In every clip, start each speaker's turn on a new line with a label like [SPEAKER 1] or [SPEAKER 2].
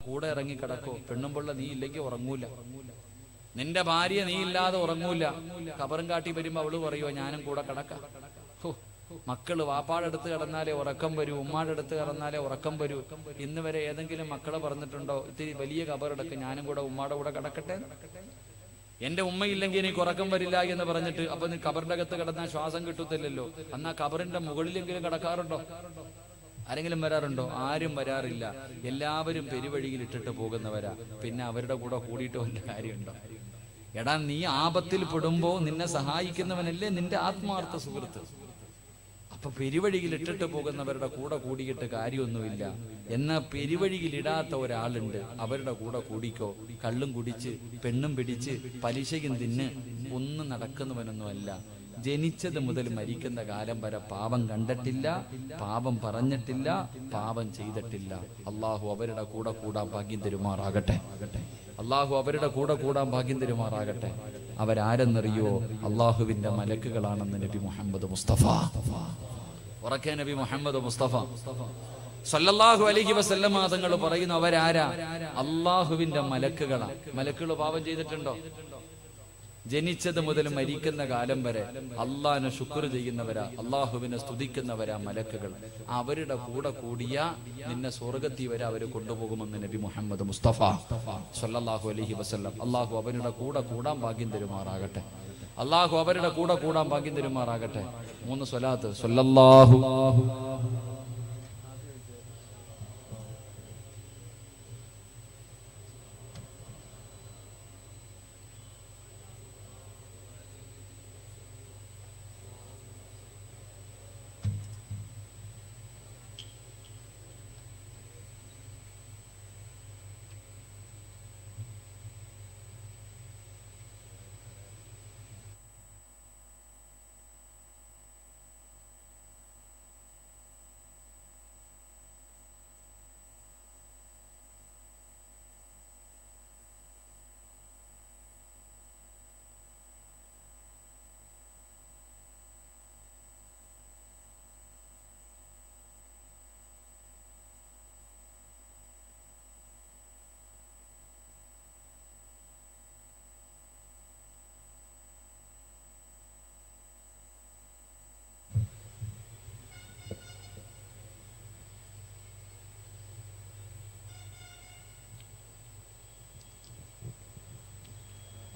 [SPEAKER 1] കൂടെ ഇറങ്ങി കിടക്കോ? പെണ്ണുമ്പിള്ള നീ ഇല്ലെങ്കിൽ ഉറങ്ങൂല, നിന്റെ ഭാര്യ നീ ഇല്ലാതെ ഉറങ്ങൂല. കബറും കാട്ടി വരുമ്പോ അവള് പറയുവോ ഞാനും കൂടെ കിടക്കാം. മക്കള് വാപ്പാടടുത്ത് കിടന്നാലേ ഉറക്കം വരൂ, ഉമ്മാടടുത്ത് കിടന്നാലേ ഉറക്കം വരൂ. ഇന്ന് വരെ ഏതെങ്കിലും മക്കളെ പറഞ്ഞിട്ടുണ്ടോ ഇത്തിരി വലിയ കബറെടുക്ക് ഞാനും കൂടെ ഉമ്മാടെ കൂടെ കിടക്കട്ടെ? എന്റെ ഉമ്മയില്ലെങ്കിൽ എനിക്ക് ഉറക്കം വരില്ല എന്ന് പറഞ്ഞിട്ട് അപ്പൊ നീ കബറിന്റെ അകത്ത് കിടന്നാൽ ശ്വാസം കിട്ടത്തില്ലല്ലോ. എന്നാ കബറിന്റെ മുകളിലെങ്കിലും കിടക്കാറുണ്ടോ? ആരെങ്കിലും വരാറുണ്ടോ? ആരും വരാറില്ല. എല്ലാവരും പെരുവഴിയിൽ ഇട്ടിട്ട് പോകുന്നവരാ. പിന്നെ അവരുടെ കൂടെ കൂടിയിട്ട് വല്ല കാര്യമുണ്ടോ? എടാ, നീ ആപത്തിൽ പെടുമ്പോ നിന്നെ സഹായിക്കുന്നവനല്ലേ നിന്റെ ആത്മാർത്ഥ സുഹൃത്ത്. അപ്പൊ പെരുവഴിയിൽ ഇട്ടിട്ട് പോകുന്നവരുടെ കൂടെ കൂടിയിട്ട് കാര്യമൊന്നുമില്ല. എന്നാ പെരുവഴിയിൽ ഇടാത്ത ഒരാളുണ്ട്, അവരുടെ കൂടെ കൂടിക്കോ. കള്ളും കുടിച്ച് പെണ്ണും പിടിച്ച് പലിശയും തിന്ന് ഒന്നും നടക്കുന്നവനൊന്നുമല്ല. ജനിച്ചത് മുതൽ മരിക്കുന്ന കാലം വരെ പാപം കണ്ടിട്ടില്ല, പാപം പറഞ്ഞിട്ടില്ല, പാപം ചെയ്തിട്ടില്ല. അള്ളാഹു അവരുടെ കൂടെ കൂടാൻ ഭാഗ്യം തരുമാറാകട്ടെ. അള്ളാഹു അവരുടെ കൂടെ കൂടാൻ ഭാഗ്യം തരുമാറാകട്ടെ. അവരാരെന്നറിയോ? അള്ളാഹുവിന്റെ മലക്കുകളാണെന്ന് നബി മുഹമ്മദ് മുസ്തഫ. ഉറക്കെ നബി മുഹമ്മദ് മുസ്തഫ സല്ലല്ലാഹു അലൈഹി വസല്ലമ തങ്ങൾ പറയുന്നു, അവരാരാ? അള്ളാഹുവിന്റെ മലക്കുകളാ. മലക്കുകൾ പാപം ചെയ്തിട്ടുണ്ടോ? ജനിച്ചത് മുതൽ മരിക്കുന്ന കാലം വരെ അള്ളാഹിനെ ശുക്ർ ചെയ്യുന്നവരാ, അള്ളാഹുവിനെ സ്തുതിക്കുന്നവരാ മലക്കുകൾ. അവരുടെ കൂടെ കൂടിയ നിന്നെ സ്വർഗത്തിൽ വരെ അവര് കൊണ്ടുപോകുമെന്ന് നബി മുഹമ്മദ് മുസ്തഫ സല്ലല്ലാഹു അലൈഹി വസല്ലം. അള്ളാഹു അവരുടെ കൂടെ കൂടാൻ ഭാഗ്യം തരുമാറാകട്ടെ. അള്ളാഹു അവരുടെ കൂടെ കൂടാൻ ഭാഗ്യം തരുമാറാകട്ടെ. 3 സ്വലാത്ത് സല്ലല്ലാഹു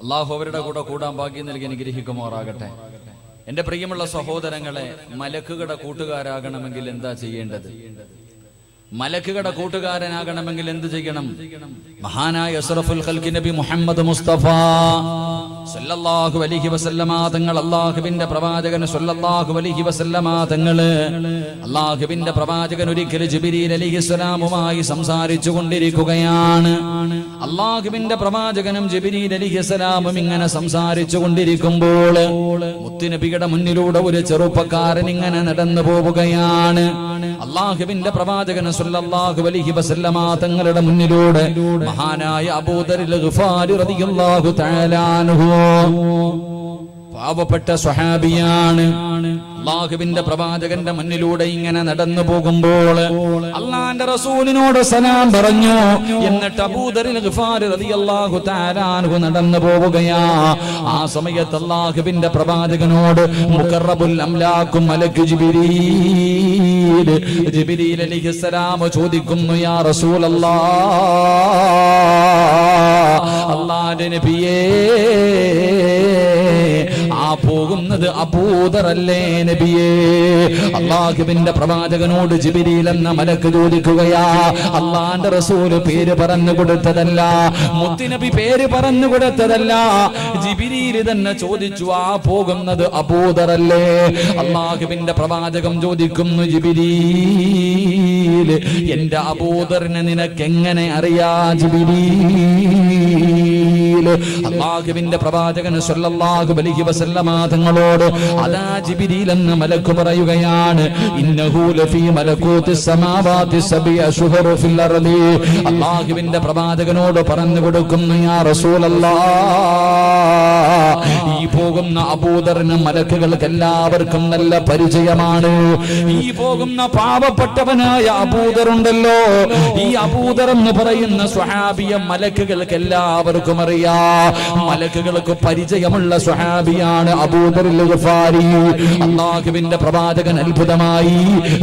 [SPEAKER 1] അള്ളാഹു അവരുടെ കൂടെ കൂടാൻ ഭാഗ്യം നൽകി അനുഗ്രഹിക്കുമാറാകട്ടെ. എന്റെ പ്രിയമുള്ള സഹോദരങ്ങളെ, മലക്കുകളുടെ കൂട്ടുകാരാകണമെങ്കിൽ എന്താ ചെയ്യേണ്ടത്? മലക്കുകളുടെ കൂട്ടുകാരനാകണമെങ്കിൽ എന്ത് ചെയ്യണം? മഹാനായ അഷ്റഫുൽ ഖൽഖി നബി മുഹമ്മദ് മുസ്തഫ സല്ലല്ലാഹു അലൈഹി വസല്ലമ തങ്ങൾ, അല്ലാഹുവിന്റെ പ്രവാചകൻ സല്ലല്ലാഹു അലൈഹി വസല്ലമ തങ്ങള്, അല്ലാഹുവിന്റെ പ്രവാചകൻ ഒരിക്കൽ ജിബ്രീൽ അലൈഹിസ്സലാമുമായി സംസാരിച്ചു കൊണ്ടിരിക്കുകയാണ്. അല്ലാഹുവിന്റെ പ്രവാചകനും ജിബ്രീൽ അലൈഹിസ്സലാമും ഇങ്ങനെ സംസാരിച്ചു കൊണ്ടിരിക്കുമ്പോൾ മുത്തുനബിയുടെ മുന്നിലൂടെ ഒരു ചെറുപ്പക്കാരൻ ഇങ്ങനെ നടന്നു പോവുകയാണ്. അല്ലാഹുവിന്റെ പ്രവാചകൻ സല്ലല്ലാഹു അലൈഹി വസല്ലമ തങ്ങളുടെ മുന്നിലൂടെ മഹാനായ അബൂദറിൽ ഗിഫാരി റളിയല്ലാഹു തആല അൻഹു, പാവപ്പെട്ട സ്വഹാബിയാണ്, അല്ലാഹുവിന്റെ പ്രവാചകന്റെ മുന്നിലൂടെ ഇങ്ങനെ നടന്നു പോകുമ്പോൾ അല്ലാഹുവിന്റെ റസൂലിനോട് സലാം പറഞ്ഞു. എന്നിട്ട് അബൂദറിൽ ഗിഫാരി റളിയല്ലാഹു തആല അൻഹു നടന്നു പോവുകയാ. ആ സമയത്ത് അല്ലാഹുവിന്റെ പ്രവാചകനോട് മുഖറബുൽ അംലാഖു മലക്ക് ജിബ്രീൽ അലൈഹിസ്സലാം ചോദിക്കുന്നു, യാ റസൂലല്ലാഹ്, അല്ലാഹുവിന്റെ നബിയേ, ആ പോകുന്നത് അബൂദറല്ലേ നബിയേ? അല്ലാഹുവിന്റെ പ്രവാചകനോട് ജിബ്രീൽ എന്ന മലക്ക് ചോദിക്കുകയാ. അല്ലാഹുവിന്റെ റസൂൽ പേര് പറഞ്ഞു കൊടുത്തതല്ല, മുത്തുനബി പേര് പറഞ്ഞു കൊടുത്തതല്ല, ജിബ്രീൽ തന്നെ ചോദിച്ചു, ആ പോകുന്നത് അബൂദറല്ലേ? അല്ലാഹുവിന്റെ പ്രവാചകൻ ചോദിക്കുന്നു, ജിബ്രീൽ, എന്റെ അബൂദറിനെ നിനക്ക് എങ്ങനെ അറിയാ ജിബ്രീൽ? ജിബ്രീൽ അല്ലാഹുവിന്റെ പ്രവാചകൻ സല്ലല്ലാഹു അലൈഹി വസല്ലമ തങ്ങളോട് അലാ ജിബ്രീൽ എന്ന മലക്ക് പറയുകയാണ് ഇന്നഹു ലഫീ മലകൂതിസ് സമാവാതി സബി അശ്ഹറു ഫിൽ അർളി അല്ലാഹുവിന്റെ പ്രവാചകനോട് പറഞ്ഞു കൊടുക്കുന്നു യാ റസൂലല്ലാഹ് ഈ പോകുന്ന അബൂദറിന് മലക്കുകൾക്ക് എല്ലാവർക്കും നല്ല പരിചയമാണ് ഈ പോകുന്ന പാവപ്പെട്ടവനായ അബൂദറുണ്ടല്ലോ ഈ അബൂദർ എന്ന് പറയുന്ന സ്വഹാബിയെ മലക്കുകൾക്ക് എല്ലാവർക്കും അറിയാം മലക്കുകൾക്ക് പരിചയമുള്ള സ്വഹാബിയാണ് അബൂദറുൽ ഗഫാരി അല്ലാഹുവിന്റെ പ്രവാചകൻ അത്ഭുതമായി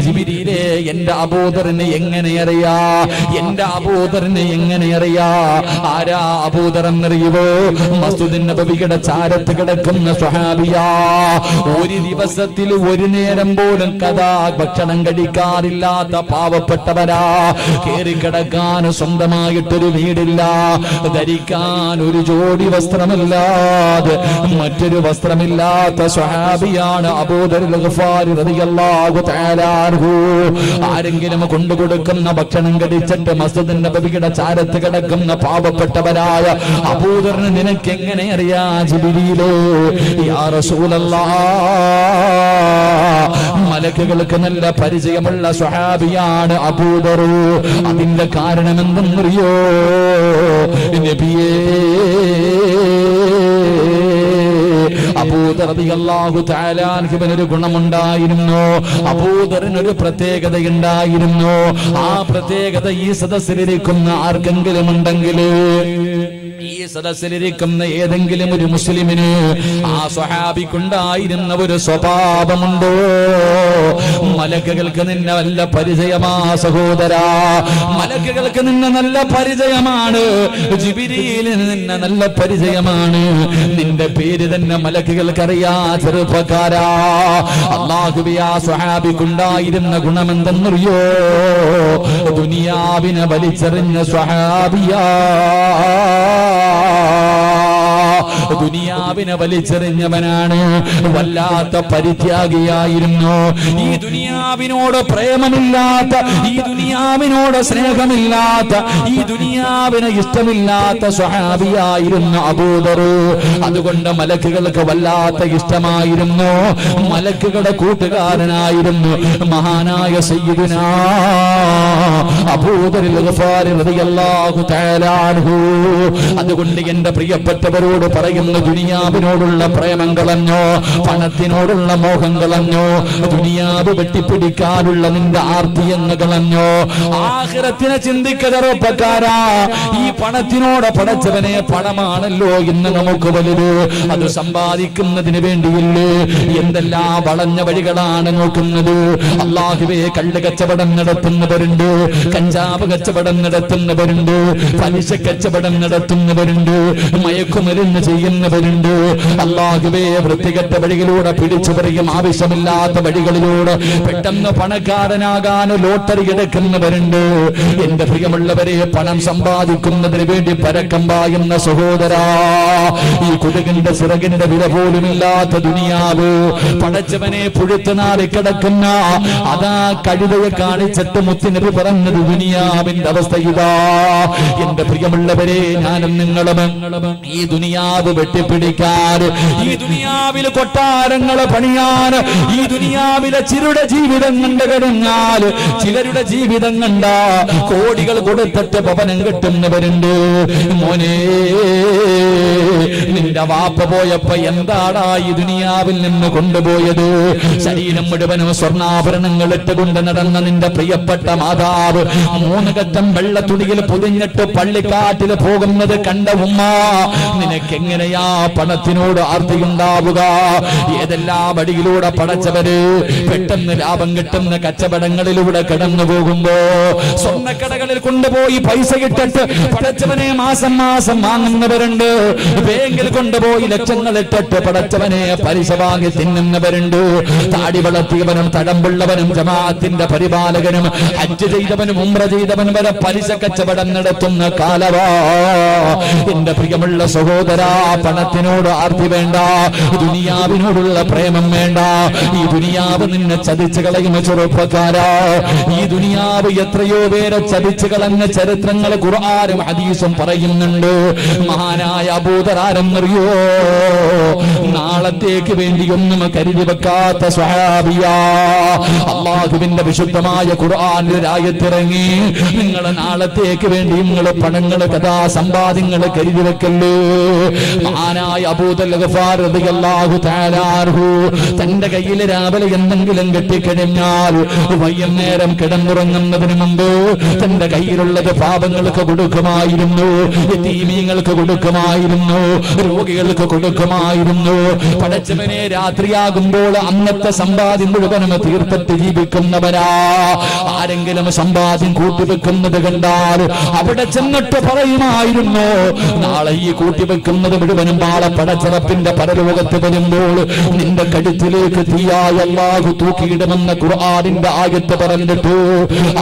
[SPEAKER 1] ജിബ്രീലേ എന്റെ അബൂദറിനെ എങ്ങനെ അറിയാ എന്റെ അബൂദറിനെ എങ്ങനെ അറിയാ ആരാ അബൂദർ എന്നറിയുവോ മസ്ജിദുൻ നബവിയുടെ ചാരത്ത് കിടക്കുന്ന സ്വഹാബിയാ ഒരു ദിവസത്തിൽ ഒരു നേരം പോലും കഥാ ഭക്ഷണം കഴിക്കാറില്ലാത്ത പാവപ്പെട്ടവരാ കേറി കിടക്കാൻ സ്വന്തമായിട്ടൊരു വീടില്ല ധരിക്കാൻ ഒരു ജോഡി വസ്ത്രമില്ലാതെ മറ്റൊരു വസ്ത്രമില്ലാത്ത സ്വഹാബിയാണ് അബൂദറുൽ ഗഫാരി റളിയല്ലാഹു തആല അൻഹു ആരെങ്കിലും കൊണ്ടുകൊടുക്കുന്ന ഭക്ഷണം കഴിച്ചിട്ട് മസ്ജിദുൻ നബവിയുടെ ചാരത്ത് കിടക്കുന്ന പാവപ്പെട്ടവരായ അബൂദറിനെ നിനക്ക് എങ്ങനെ അറിയാ ജിബ്രീലേ യാ റസൂലല്ലാഹ് മലക്കുകൾക്ക് നല്ല പരിചയമുള്ള സ്വഹാബിയാണ് അബൂദർ അതിന്റെ കാരണം എന്തെന്നറിയോ നബിയേ അബൂദർ റളിയല്ലാഹു തആല അൻഹുവിന് ഒരു ഗുണമുണ്ടായിരുന്നു അബൂദറിന് ഒരു പ്രത്യേകത ഉണ്ടായിരുന്നു ആ പ്രത്യേകത ഈ സദസ്സിലിരിക്കുന്ന ആർക്കെങ്കിലും ഉണ്ടെങ്കിൽ ഈ സദസ്സിലിരിക്കുന്ന ഏതെങ്കിലും ഒരു മുസ്ലിമിന് ആ സ്വഹാബിക്കുണ്ടായിരുന്ന ഒരു സ്വഭാവമുണ്ടോ മലക്കുകൾക്ക് നിന്നെ നല്ല പരിചയമാ സഹോദരാ മലക്കുകൾക്ക് നിന്നെ നല്ല പരിചയമാണ് ജിബ്രീലിന് നിന്നെ നല്ല പരിചയമാണ് നിന്റെ പേര് തന്നെ മലക്കുകൾക്കറിയാ ചെറുപ്പക്കാരാ അല്ലാഹുവേ ആ സ്വഹാബിക്കുണ്ടായിരുന്ന ഗുണമെന്തെന്നറിയോ ദുനിയാവിനെ വലിച്ചെറിഞ്ഞ സ്വഹാബിയാ ദുനിയാവിനെ വലിച്ചെറിഞ്ഞവനാണ് വല്ലാത്ത പരിത്യാഗിയായിരുന്നു ഈ ദുനിയാവിനോട് പ്രേമമില്ലാത്ത ഈ ദുനിയാവിനോട് സ്നേഹമില്ലാത്ത ഈ ദുനിയാവിന് ഇഷ്ടമില്ലാത്ത സ്വഹാബിയായിരുന്നു അബൂദർ അതുകൊണ്ട് മലക്കുകൾക്ക് വല്ലാത്ത ഇഷ്ടമായിരുന്നു മലക്കുകളുടെ കൂട്ടുകാരനായിരുന്നു മഹാനായ സയ്യിദുനാ അബൂദറുൽ ഗഫാരി റളിയല്ലാഹു തആല അൻഹു അതുകൊണ്ട് എന്റെ പ്രിയപ്പെട്ടവരോട് പറയുന്ന ദുനിയാവിനോടുള്ള പ്രേമം കളഞ്ഞോ പണത്തിനോടുള്ള മോഹം കളഞ്ഞോ ദുനിയാവ് വെട്ടിപ്പിടിക്കാനുള്ള നിന്റെ ആർത്തിയെന്ന് കളഞ്ഞോ ആഖിറത്തിനെ ചിന്തിക്കതറപ്പക്കാരാ ഈ പണത്തിനോട് പടച്ചവനെ പണമാണല്ലോ ഇന്ന് നമുക്ക് വലുത് അത് സമ്പാദിക്കുന്നതിന് വേണ്ടിയില്ലേ എന്തെല്ലാം വളഞ്ഞ വഴികളാണ് നോക്കുന്നത് അല്ലാഹുവേ കള്ള് കച്ചവടം നടത്തുന്നവരുണ്ട് കഞ്ചാവ് കച്ചവടം നടത്തുന്നവരുണ്ട് പലിശ കച്ചവടം നടത്തുന്നവരുണ്ട് മയക്കുമരുന്ന് ചെയ്യുന്നവരുണ്ട് അല്ലാഹുവേ വൃത്തികെട്ട വഴികളിലൂടെ പിടിച്ചു പറയും ആവശ്യമില്ലാത്ത വഴികളിലൂടെ പെട്ടെന്ന് പണക്കാരനാകാൻ ലോട്ടറി എടുക്കുന്നവരുണ്ട് എന്റെ പ്രിയമുള്ളവരെ പണം സമ്പാദിക്കുന്നതിന് വേണ്ടി പരക്കം പായുന്ന സഹോദരാ ഈ കുടുകിന്റെ സിറകിന്റെ വില പോലുമില്ലാത്ത ദുനിയാവ് പടച്ചവനെ പുഴുത്തുനാറി കിടക്കുന്ന അതാ കഴുതയെ കാണിച്ചിട്ട് മുത്തുനബി പറഞ്ഞത് ദുനിയാവിന്റെ അവസ്ഥ ഇതാ എന്റെ പ്രിയമുള്ളവരെ ഞാനും നിങ്ങളും ഈ ദുനിയാവ് വെട്ടിപ്പിടിക്കാൻ ഈ ദുനിയാവിൽ കൊട്ടാരങ്ങളെ പണിയാൻ ഈ ദുനിയാവിലെ ചിലരുടെ ജീവിതം കണ്ടു കഴിഞ്ഞാൽ ചിലരുടെ ജീവിതം കണ്ട കോടികൾ കൊടുത്തിട്ട് ഭവനം കെട്ടുന്നവരുണ്ട് മോനെ നിന്റെ വാപ്പ പോയപ്പോ എന്താടാ ഈ ദുനിയാവിൽ നിന്ന് കൊണ്ടുപോയത് ശരീരം മുഴുവനും സ്വർണ്ണാഭരണങ്ങൾ ഇട്ടുകൊണ്ട് നടന്ന നിന്റെ പ്രിയപ്പെട്ട മാതാവ് 3 ഘട്ടം വെള്ള തുണിയിൽ പൊതിഞ്ഞിട്ട് പള്ളിക്കാട്ടിൽ പോകുന്നത് കണ്ട ഉമ്മ നിനക്കെങ്ങനെയാ പണത്തിനോട് ആർത്തിയുണ്ടാവുക ഏതെല്ലാം വഴിയിലൂടെ പടച്ചവര് പെട്ടെന്ന് ലാഭം കിട്ടുന്ന കച്ചവടങ്ങളിലൂടെ കടന്നു പോകുമ്പോ സ്വർണ്ണക്കടകളിൽ കൊണ്ടുപോയി പൈസ ഇട്ടിട്ട് പടച്ചവനെ മാസം മാസം വാങ്ങുന്നവരുണ്ട് ബാങ്കിൽ കൊണ്ടുപോയി ലക്ഷങ്ങൾ ഇട്ടിട്ട് പടച്ചവനെ പലിശ വാങ്ങി തിന്നുന്നവരുണ്ട് താടി വളർത്തിയവനും തടമ്പുള്ളവനും ജമാഅത്തിന്റെ പരിപാലകനും ഹജ്ജ് ചെയ്തവനും ഉംറ ചെയ്തവനും വരെ പലിശ കച്ചവടം നടത്തുന്ന കാലവാ എന്റെ പ്രിയമുള്ള സഹോദരാ
[SPEAKER 2] പണത്തിനോട് ആർത്തി വേണ്ട, ദുനിയാവിനോടുള്ള പ്രേമം വേണ്ട. ഈ ദുനിയാവ് നിന്നെ ചതിച്ചു കളയുന്ന ചെറുപ്പക്കാരാ. ഈ ദുനിയാവ് എത്രയോ പേരെ ചതിച്ചു കളഞ്ഞ ചരിത്രങ്ങൾ ഖുർആനും ഹദീസും പറയുന്നുണ്ട്. മഹാനായ അബൂദറാരെന്നറിയോ? നാളത്തേക്ക് വേണ്ടി ഒന്നും കരുതി വെക്കാത്ത സ്വഹാബിയാ. അല്ലാഹുവിന്റെ വിശുദ്ധമായ ഖുർആനിൽ ആയത്തിറങ്ങി, നിങ്ങൾ നാളത്തേക്ക് വേണ്ടി നിങ്ങൾ പണങ്ങൾ കഥാ സമ്പാദ്യങ്ങൾ കരുതി വെക്കല്ലേ. മഹാനായ അബൂദൽ ഗഫാർ റളിയല്ലാഹു തആല അൻഹു തന്റെ കയ്യിൽ രാവിലെ എന്തെങ്കിലും കെട്ടിക്കഴിഞ്ഞാൽ വൈകുന്നേരം കിടന്നുറങ്ങുന്നതിന് മുമ്പ് തന്റെ കയ്യിലുള്ളത് പാപങ്ങൾക്ക് കൊടുക്കുമായിരുന്നു, യതീമീങ്ങൾക്ക് കൊടുക്കുമായിരുന്നു, രോഗികൾക്ക് കൊടുക്കുമായിരുന്നു. പടച്ചവനെ രാത്രിയാകുമ്പോൾ അന്നത്തെ സമ്പാദ്യം മുഴുവനും തീർത്തിട്ട് ജീവിക്കുന്നവരാ. ആരെങ്കിലും സമ്പാദ്യം കൂട്ടിവെക്കുന്നത് കണ്ടാൽ അവിടെ ചെന്നിട്ട് പറയുമായിരുന്നു, നാളെ ഈ കൂട്ടിവെക്കുന്നത് മുഴുവനും നാളെ പടച്ചറപ്പിന്റെ പരലോകത്ത് വരുമ്പോൾ നിന്റെ കഴുത്തിലേക്ക് തീയായ അല്ലാഹു തൂക്കിയിടുമെന്ന ഖുർആനിന്റെ ആയത്ത് പറഞ്ഞിട്ടു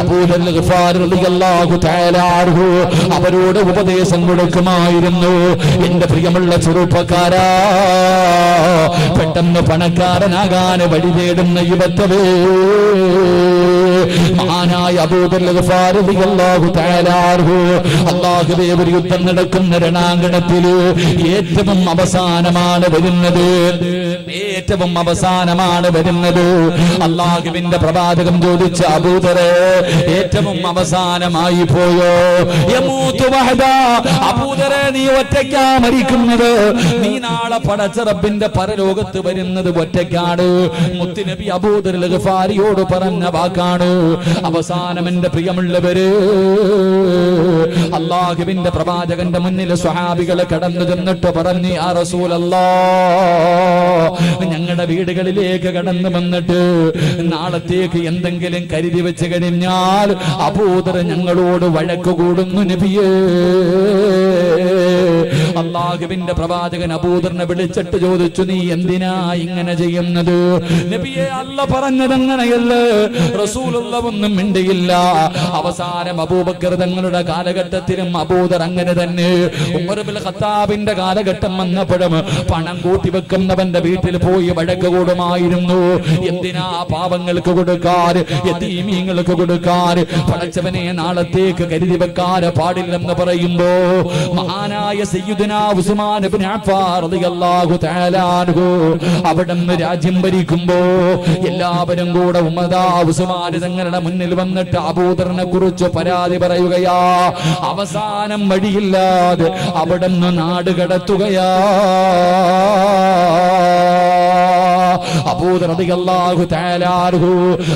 [SPEAKER 2] അബൂദൽ ഗഫാർ റളിയല്ലാഹു തആല അൻഹു അവരോട് ഉപദേശം കൊടുക്കുമായിരുന്നു. എന്റെ പ്രിയമുള്ള ചെറുപ്പക്കാരാ, പെട്ടെന്ന് പണക്കാരനാകാൻ വഴി തേടുന്ന യുവത്വേ, മഹാനായ അബൂദൽ ഗഫാർ റളിയല്ലാഹു തആല അൻഹു അല്ലാഹുവേ, ഒരു യുദ്ധം നടക്കുന്ന രണാങ്കണത്തില് ഏറ്റവും അവസാനമാണ് വരുന്നത്, ഏറ്റവും അവസാനമാണ് വരുന്നത്. അല്ലാഹുവിന്റെ പ്രവാചകൻ ചോദിച്ച അബൂദറെ, ഏറ്റവും അവസാനമായി പോയോ? യമൂതു വഹദാ, അബൂദറെ നീ ഒറ്റയ്ക്കാ മരിക്കുന്നത്, നീ നാളെ പടച്ച റബ്ബിന്റെ പരലോകത്ത് വരുന്നത് ഒറ്റയ്ക്കാണ്. മുത്തുനബി അബൂദർ ഗഫാരിയോട് പറഞ്ഞ വാക്കാണ്. അവസാനം എന്റെ പ്രിയമുള്ളവര്, അല്ലാഹുവിന്റെ പ്രവാചകന്റെ മുന്നിൽ സ്വഹാബികളെ കടന്നു ചെന്നിട്ട് പറഞ്ഞു, യാ റസൂലല്ലാഹ്, ഞങ്ങളുടെ വീടുകളിലേക്ക് കടന്നു വന്നിട്ട് നാളത്തേക്ക് എന്തെങ്കിലും കരുതി വെച്ച് കഴിഞ്ഞാൽ അബൂദർ ഞങ്ങളോട് വഴക്ക് കൂടുന്നു നബിയേ. അല്ലാഹുവിന്റെ പ്രവാചകൻ അബൂദറിനെ വിളിച്ചിട്ട് ചോദിച്ചു, നീ എന്തിനാ ഇങ്ങനെ ചെയ്യുന്നത്? നബിയെ, അല്ല പറഞ്ഞത് അങ്ങനെയല്ല. റസൂലുള്ളാഹി ഒന്നും മിണ്ടിയില്ല. അവസാനം അബൂബക്കർ തങ്ങളുടെ കാലഘട്ടത്തിലും അബൂദർ അങ്ങനെ തന്നെ. ഉമർ ഇബ്നുൽ ഖത്താബിന്റെ കാലഘട്ടം വന്നപ്പോഴും പണം കൂട്ടി വെക്കുന്നവന്റെ വീട്ടിൽ പോയി വഴക്ക് കൂടുമായിരുന്നു. എന്തിനാ പാവങ്ങൾക്ക് കൊടുക്കാൻ, യതീമീങ്ങൾക്ക് കൊടുക്കാൻ? പടച്ചവനെ നാളത്തേക്ക് കരുതി വെക്കാൻ പാടില്ലെന്ന് പറയുമ്പോ മഹാനായ സയ്യിദുനാ ഉസ്മാൻ ഇബ്നു അഫ്ഫാൻ റളിയല്ലാഹു തആല അൻഹു അവിടുന്ന് രാജ്യം ഭരിക്കുമ്പോ എല്ലാവരും കൂടെ ഉസ്മാൻ തങ്ങളുടെ മുന്നിൽ വന്നിട്ട് അബൂദറിനെ കുറിച്ച് പരാതി പറയുകയാ. അവസാനം വഴിയില്ലാതെ അവിടുന്ന് നാട് കടത്തുകയാ. അബൂദർ റളിയല്ലാഹു തആല അൻഹു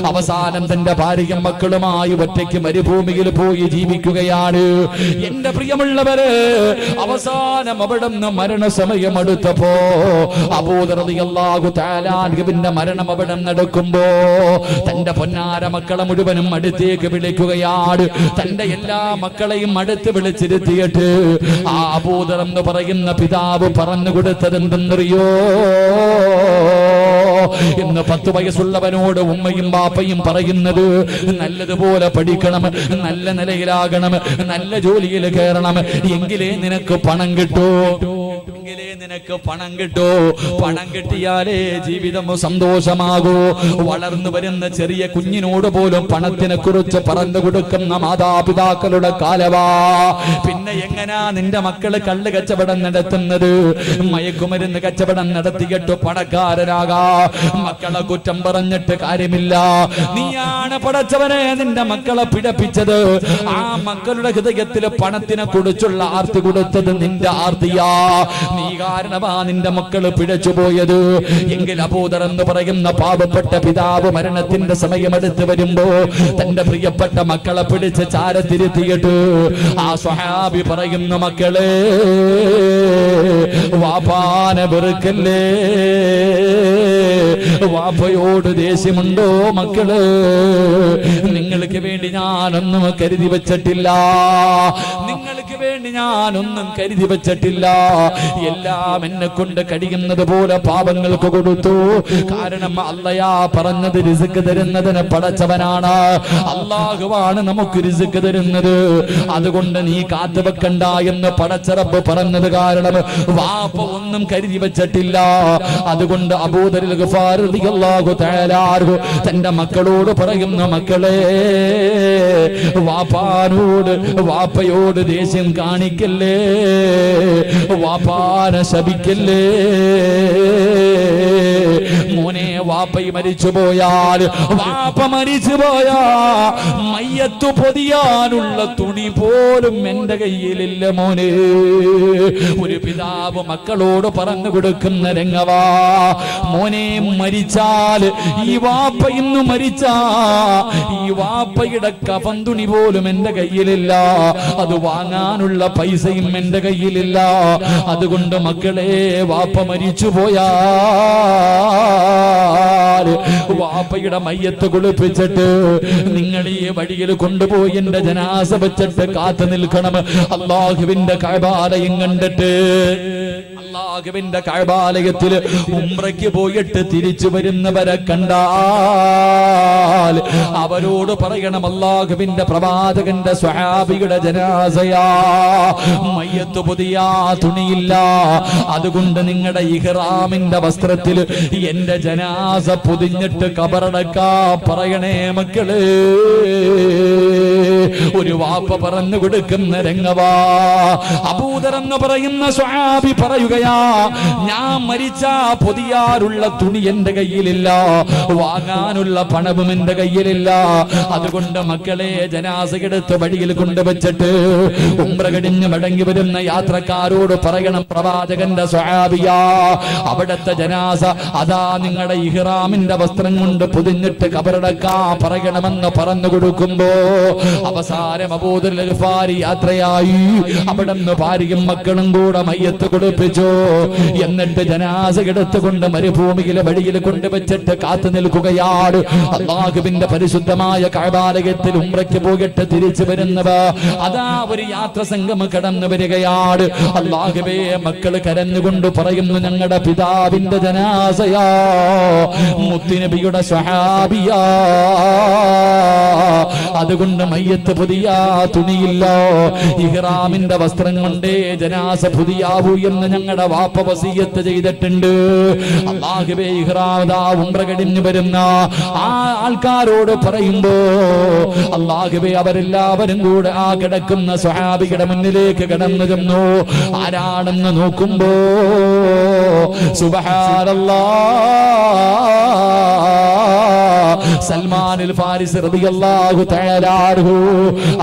[SPEAKER 2] അവസാനം തന്റെ ഭാര്യയും മക്കളുമായി ഒറ്റയ്ക്ക് മരുഭൂമിയിൽ പോയി ജീവിക്കുകയാണ്. എന്റെ പ്രിയമുള്ളവരെ, അവസാനം അവിടുന്ന് മരണസമയം അടുത്തപ്പോ അബൂദർ റളിയല്ലാഹു തആല അൻഹുവിന്റെ മരണം അവിടെ നടക്കുമ്പോ തന്റെ പൊന്നാര മക്കളെ മുഴുവനും അടുത്തേക്ക് വിളിക്കുകയാണ്. തന്റെ എല്ലാ മക്കളെയും അടുത്ത് വിളിച്ചിരുത്തിയിട്ട് ആ അബൂദർ എന്ന് പറയുന്ന പിതാവ് പറഞ്ഞു കൊടുത്തത് എന്തെന്നറിയോ? ഇന്ന് 10 വയസ്സുള്ളവനോട് ഉമ്മയും ബാപ്പയും പറയുന്നത്, നല്ലതുപോലെ പഠിക്കണം, നല്ല നിലയിലാകണം, നല്ല ജോലിയിൽ കയറണം, എങ്കിലേ നിനക്ക് പണം കിട്ടൂ, എങ്കിലേ നിനക്ക് പണം കിട്ടൂ. പണം കിട്ടിയാലേ ജീവിതം സന്തോഷമാകൂ. വളർന്നു വരുന്ന ചെറിയ കുഞ്ഞിനോട് പോലും പണത്തിനെ കുറിച്ച് പറഞ്ഞു കൊടുക്കുന്ന മാതാപിതാക്കളുടെ കാലവാ. പിന്നെ എങ്ങനാ നിന്റെ മക്കള് കള്ള് കച്ചവടം നടത്തുന്നത്, മയക്കുമരുന്ന് കച്ചവടം നടത്തിയിട്ട് പണക്കാരനാകാ? മക്കളെ കുറ്റം പറഞ്ഞിട്ട് കാര്യമില്ല. നീയാണ് പടച്ചവനെ നിന്റെ മക്കളെ പിഴപ്പിച്ചത്. ആ മക്കളുടെ ഹൃദയത്തിൽ പണത്തിനെ കുറിച്ചുള്ള ആർത്തി കൊടുത്തത് നിന്റെ ആർത്തിയാ. നീ കാരണമാ നിന്റെ മക്കള് പിഴച്ചുപോയത്. എങ്കിൽ അബൂദർ എന്ന് പറയുന്ന പാവപ്പെട്ട പിതാവ് മരണത്തിന്റെ സമയമെടുത്ത് വരുമ്പോ തന്റെ പ്രിയപ്പെട്ട മക്കളെ പിടിച്ച് ചാരത്തിരുത്തിയിട്ട് ആ സ്വഹാബി പറയുന്നു, മക്കളെ, വാപ്പാനെ വെറുക്കല്ലേ, വാപ്പയോട് ദേഷ്യമുണ്ടോ മക്കള്? നിങ്ങൾക്ക് വേണ്ടി ഞാനൊന്നും കരുതി വെച്ചിട്ടില്ല, നിങ്ങൾക്ക് വേണ്ടി ഞാനൊന്നും കരുതി വെച്ചിട്ടില്ല. എല്ലാം എന്നെ കൊണ്ട് കഴിയുന്നത് പോലെ പാപങ്ങൾക്ക് കൊടുത്തു. കാരണം അള്ളയാ പറഞ്ഞത് റിസ്ക് തരുന്നതിന് പടച്ചവനാണ്. അള്ളാഹുവാണ് നമുക്ക് റിസ്ക് തരുന്നത്. അതുകൊണ്ട് നീ കാത്തുവെക്കണ്ട എന്ന് പടച്ചറബ് പറഞ്ഞത് കാരണം വാപ്പ ഒന്നും കരുതി വെച്ചിട്ടില്ല. അതുകൊണ്ട് അബൂദറിൽ ഗഫാരി റളിയല്ലാഹു തആല അൻഹു തന്റെ മക്കളോട് പറയുന്നു, മക്കളെ വാപ്പയോട് ദേഷ്യം കാണിക്കല്ലേ, വാപ്പാനെ ശപിക്കല്ലേ. മോനെ, വാപ്പ മരിച്ചു പോയാ മയ്യത്തു പൊതിയാനുള്ള തുണി പോലും എന്റെ കയ്യിലില്ല മോനെ. ഒരു പിതാവ് മക്കളോട് പറഞ്ഞു കൊടുക്കുന്ന രംഗവാ. മോനെ, മരിച്ചാൽ ഈ വാപ്പ ഇന്ന് മരിച്ചാ ഈ വാപ്പയുടെ കഫൻ തുണി പോലും എന്റെ കയ്യിലില്ല, അത് വാങ്ങാനുള്ള പൈസയും എന്റെ കയ്യിലില്ല. അതുകൊണ്ട് മക്കളെ, വാപ്പ മരിച്ചു പോയാ വാപ്പയുടെ മയ്യത്ത് കുളിപ്പിച്ചിട്ട് നിങ്ങൾ ഈ വഴിയിൽ കൊണ്ടുപോയി എന്റെ ജനാസ വെച്ചിട്ട് കാത്തു നിൽക്കണം. അല്ലാഹുവിന്റെ കഅബാലയം കണ്ടിട്ട്, അല്ലാഹുവിന്റെ കഅബാലയത്തിൽ ഉംറയ്ക്ക് പോയിട്ട് തിരിച്ചു വരുന്നവരെ കണ്ടാൽ അവരോട് പറയണം, അല്ലാഹുവിന്റെ പ്രവാചകന്റെ സ്വഹാബിയുടെ ജനാസയാ, മയ്യത്ത് പുതിയ തുണിയില്ല, അതുകൊണ്ട് നിങ്ങളുടെ ഇഹ്റാമിന്റെ വസ്ത്രത്തിൽ എന്റെ ജനാസ പൊതിഞ്ഞിട്ട് കബറടക്കാ പറയണേ മക്കളെ. ഒരു വാപ്പ പറഞ്ഞു കൊടുക്കുന്ന രംഗവാ. അബൂദർ എന്ന് പറയുന്ന സ്വഹാബി പറയുകയാ, ഞാൻ മരിച്ചാ പൊതിയാറുള്ള തുണി എന്റെ കയ്യിലില്ല, വാങ്ങാനുള്ള പണവും എന്റെ കയ്യിലില്ല. അതുകൊണ്ട് മക്കളെ, ജനാസയെടുത്ത് വഴിയിൽ കൊണ്ടുവച്ചിട്ട് ഉംറ കഴിഞ്ഞ് മടങ്ങി വരുന്ന യാത്രക്കാരോട് പറയണം, പ്രവാചകന്റെ സ്വഹാബിയാ, അവിടത്തെ ജനാസ അതാ നിങ്ങളുടെ ഇഹ്റാമിന്റെ വസ്ത്രം കൊണ്ട് പൊതിഞ്ഞിട്ട് കബറടക്കാ പറയണമെന്ന് പറഞ്ഞു കൊടുക്കുമ്പോ അവസാനം അബൂദർ ഗഫാരി യാത്രയായി. അവിടുന്ന് ഭാര്യയും മക്കളും കൂടെ മയ്യത്ത് കുളിപ്പിച്ചു. എന്നിട്ട് ജനാസ എടുത്തുകൊണ്ട് മരുഭൂമിയിലെ വഴിയിൽ കൊണ്ടുവച്ചിട്ട് കാത്തു നിൽക്കുകയാണ്. അല്ലാഹുവിന്റെ പരിശുദ്ധമായ കഅബാലയത്തിൽ ഉംറയ്ക്ക് പോയിട്ട് തിരിച്ചു വരുന്നവ അതാ ഒരു യാത്ര സംഘം കടന്നു വരികയാണ്. അല്ലാഹുവേ, മക്കൾ കരഞ്ഞുകൊണ്ട് പറയുന്നു, ഞങ്ങളുടെ പിതാവിന്റെ ജനാസയാ, മുത്തുനബിയുടെ സ്വഹാബിയാ, അതുകൊണ്ട് മയ്യത്ത് പുതിയ തുണിയില്ല, ഇഹ്റാമിന്റെ വസ്ത്രം കൊണ്ടേ ജനാസ പുതിയാവൂ എന്ന് ഞങ്ങളുടെ വാപ്പ വസിയത്ത് ചെയ്തിട്ടുണ്ട്. അല്ലാഹുവേ, ഇഹ്റാം ഉംറ കഴിഞ്ഞു വരുന്ന ആ ആൾക്കാരോട് പറയുമ്പോ അല്ലാഹുവേ, അവരെല്ലാവരും കൂടെ ആ കിടക്കുന്ന സ്വഹാബിയുടെ മുന്നിലേക്ക് കടന്നു ചെന്നു. ആരാണെന്ന് നോക്കുമ്പോ സുബ്ഹാനല്ലാഹ്, സൽമാനുൽ ഫാരിസി റളിയല്ലാഹു തആല അൻഹു.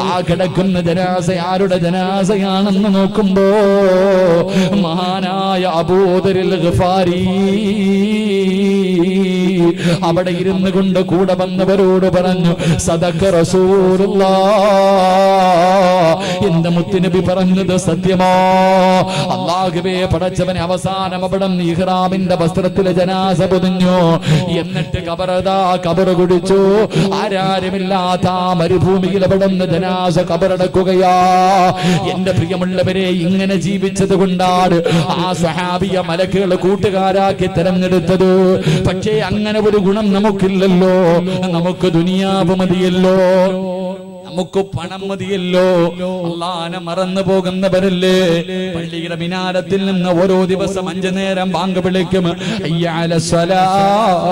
[SPEAKER 2] ആ കിടക്കുന്ന ജനാസ ആരുടെ ജനാസയാണെന്ന് നോക്കുമ്പോ മഹാനായ അബൂദറിൽ ഗഫാരി അവിടെ ഇരുന്നു കൊണ്ട് കൂടെ വന്നവരോട് പറഞ്ഞു, സദഖ റസൂലുള്ളാഹ്, എന്റെ മുത്തുനബി പറഞ്ഞത് സത്യമോ? അല്ലാഹുവേ, പടച്ചവനെ, അവസാനം അവിടെ ഇഹ്റാമിന്റെ വസ്ത്രത്തിലെ ജനാസ പൊതിഞ്ഞു. എന്നിട്ട് കബറ് കുടിച്ചു. ആരാരുമില്ലാത്ത മരുഭൂമിയിൽ അവിടെ ജനാസ കബറടക്കുകയാ. എന്റെ പ്രിയമുള്ളവരെ, ഇങ്ങനെ ജീവിച്ചത് കൊണ്ടാണ് ആ സ്വഹാബിയ മലക്കുകൾ കൂട്ടുകാരാക്കി തെരഞ്ഞെടുത്തത്. പക്ഷേ അങ്ങനെ ഒരു ഗുണം നമുക്കില്ലല്ലോ. നമുക്ക് ദുനിയാവ് മതിയല്ലോ, നമുക്ക് പണം മതിയല്ലോ. അല്ലാഹനെ മറന്നു പോകുന്നവരല്ലേ. പള്ളിയുടെ മിനാരത്തിൽ നിന്ന് ഓരോ ദിവസം 5 നേരം ബാങ്ക് വിളിക്കും, ഹയ്യ അലസ്സലാഹ്,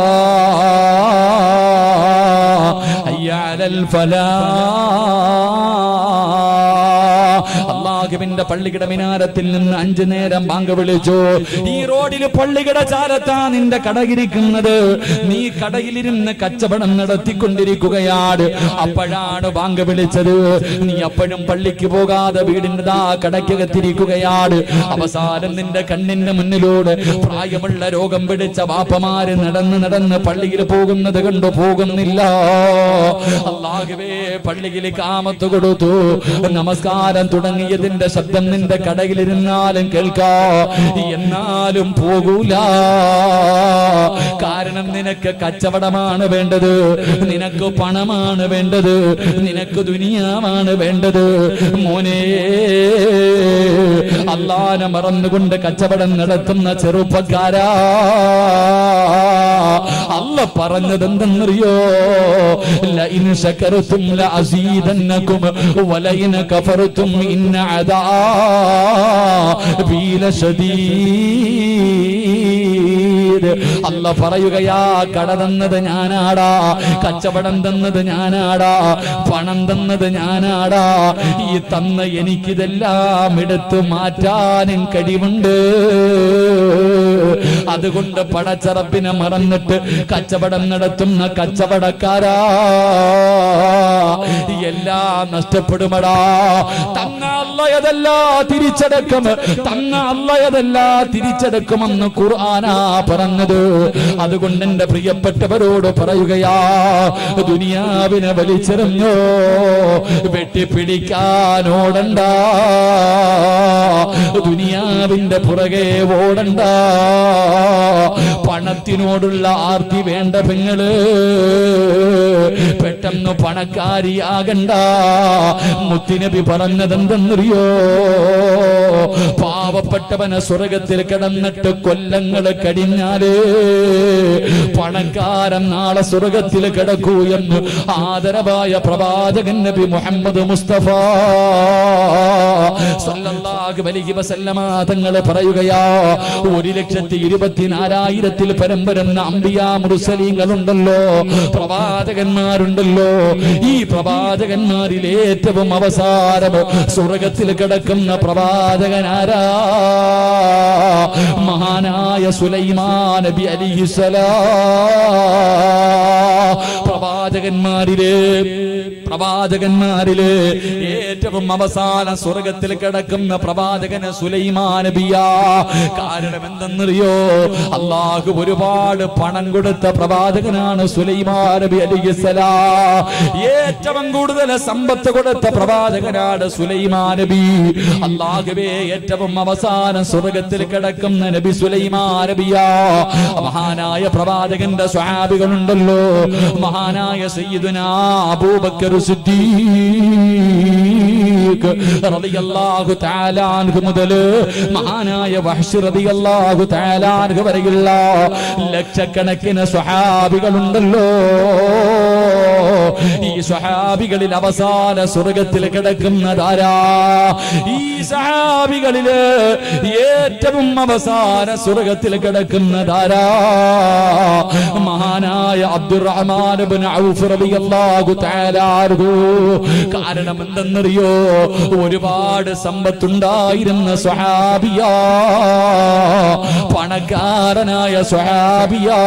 [SPEAKER 2] ഹയ്യ അലൽ ഫലാഹ്. അല്ലാഹുവിന്റെ പള്ളിയുടെ മിനാരത്തിൽ നിന്ന് 5 നേരം ബാങ്ക് വിളിച്ചു. ഈ റോഡിൽ പള്ളിയുടെ ചാരത്താ നിന്റെ കടയിരിക്കുന്നത്. നീ കടയിലിരുന്ന് കച്ചവടം നടത്തിക്കൊണ്ടിരിക്കുകയാണ്. അപ്പോഴാണ് ബാങ്ക് വിളിച്ചത്. നീ അപ്പോഴും പള്ളിക്ക് പോകാതെ വീടിന്റെ കടയ്ക്കകത്തിരിക്കുകയാണ്. അവസാനം നിന്റെ കണ്ണിന്റെ മുന്നിലൂടെ പ്രായമുള്ള രോഗം പിടിച്ച വാപ്പമാര് നടന്ന് പള്ളിയിൽ പോകുന്നത് കണ്ടു പോകുന്നില്ല. അല്ലാഹുവേ, പള്ളിയിൽ കാമത്ത് കൊടുത്തു, നമസ്കാരം തുടങ്ങിയതിന്റെ ശബ്ദം നിന്റെ കടയിലിരുന്നാലും കേൾക്കാ, എന്നാലും പോകൂല. കാരണം നിനക്ക് കച്ചവടമാണ് വേണ്ടത്, നിനക്ക് പണമാണ് വേണ്ടത്, നിനക്ക് ദുനിയാവാണ് വേണ്ടത്. മോനെ, അല്ലാഹനെ മറന്നുകൊണ്ട് കച്ചവടം നടത്തുന്ന ചെറുപ്പക്കാരാ, അല്ല പറഞ്ഞത് എന്തെന്നറിയോ? ലഇൻ ശകർതും ലഅസീദന്നകും വലഇൻ കഫർതും ഇന്ന അദാബി ലശദീദ്. അല്ല പറയുകയാ, കട തന്നത് ഞാനാടാ, കച്ചവടം തന്നത് ഞാനാടാ, പണം തന്നത് ഞാനാടാ. ഈ തന്ന എനിക്കിതെല്ലാം എടുത്തു മാറ്റാനും കഴിവുണ്ട്. അതുകൊണ്ട് പടച്ചറപ്പിനെ മറന്നിട്ട് കച്ചവടം നടത്തുന്ന കച്ചവടക്കാരാ, എല്ലാം നഷ്ടപ്പെടുമടാ. തന്ന അല്ലാഹയതല്ല തിരിച്ചടക്കും, തന്ന അല്ലാഹയതല്ല തിരിച്ചടക്കുമെന്ന് ഖുർആനാ പറഞ്ഞത്. അതുകൊണ്ട് എന്റെ പ്രിയപ്പെട്ടവരോട് പറയുകയാ, ദുനിയാവിനെ വലിച്ചെറിഞ്ഞോ, വെട്ടിപ്പിടിക്കാൻ ഓടണ്ട, ദുനിയാവിന്റെ പുറകെ ഓടണ്ട. പണത്തിനോടുള്ള ആർത്തി വേണ്ട പെങ്ങള്, പെട്ടെന്ന് പണക്കാരിയാകണ്ട. മുത്തുനബി പറഞ്ഞതെന്തെന്നറിയോ? പാവപ്പെട്ടവനെ സ്വർഗത്തിൽ കിടന്നിട്ട് കൊല്ലങ്ങൾ കഴിഞ്ഞാല് പണക്കാരൻ നാളെ സ്വർഗത്തിൽ കിടക്കൂ എന്ന് ആദരവായ പ്രവാചകൻ നബി മുഹമ്മദ് മുസ്തഫ സല്ലല്ലാഹു അലൈഹി വസല്ലമ തങ്ങൾ പറയുകയാ, 1,24,000 പരം വരുന്ന അംബിയാ മുർസലീങ്ങളുണ്ടല്ലോ, പ്രവാചകന്മാരുണ്ടല്ലോ. ഈ പ്രവാചകന്മാരിൽ ഏറ്റവും അവസാനം സ്വർഗത്തിൽ കിടക്കുന്ന പ്രവാചകനാരാ? മഹാനായ സുലൈമാൻ നബി അലൈഹിസ്സലാം. പ്രവാചകന്മാരില് ഏറ്റവും അവസാനം സ്വർഗത്തിൽ കിടക്കുന്ന പ്രവാചകന് സുലൈമാൻ നബിയാ. കാരണം എന്തെന്നറിയോ? അല്ലാഹു ഒരുപാട് പണം കൊടുത്ത പ്രവാചകനാണ് സുലൈമാൻ നബി അലൈഹിസ്സലാം. ഏറ്റവും കൂടുതൽ സമ്പത്ത് കൊടുത്ത പ്രവാചകനാണ് സുലൈമാൻ നബി. അല്ലാഹുവേ, ഏറ്റവും അവസാനം സ്വർഗത്തിൽ കിടക്കുന്ന നബി സുലൈമാൻ നബിയാ. മഹാനായ പ്രവാചകന്റെ സ്വഹാബികളുണ്ടല്ലോ, മഹാനായ സയ്യിദുനാ അബൂബക്കർ സിദ്ദീഖ് റളിയല്ലാഹു തആല അൻഹു മുതൽ മഹാനായ വഹ്ശ് റളിയല്ലാഹു തആല അൻഹു വരെയുള്ള ലക്ഷക്കണക്കിന് സ്വഹാബികളുണ്ടല്ലോ. ഈ സ്വഹാബികളിൽ അവസാന സ്വർഗത്തിൽ കിടക്കുന്നതാരാ? ഈ സ്വഹാബികളില് ഏറ്റവും അവസാന സ്വർഗത്തിൽ കിടക്കുന്നതാരാ? മഹാനായ അബ്ദുറഹ്മാൻ ഇബ്നു ഔഫ് റളിയല്ലാഹു തആല അൻഹു. കാരണം എന്തെന്നറിയോ? ഒരുപാട് സമ്പത്തുണ്ടായിരുന്ന സ്വഹാബിയാ, പണക്കാരനായ സ്വഹാബിയാ.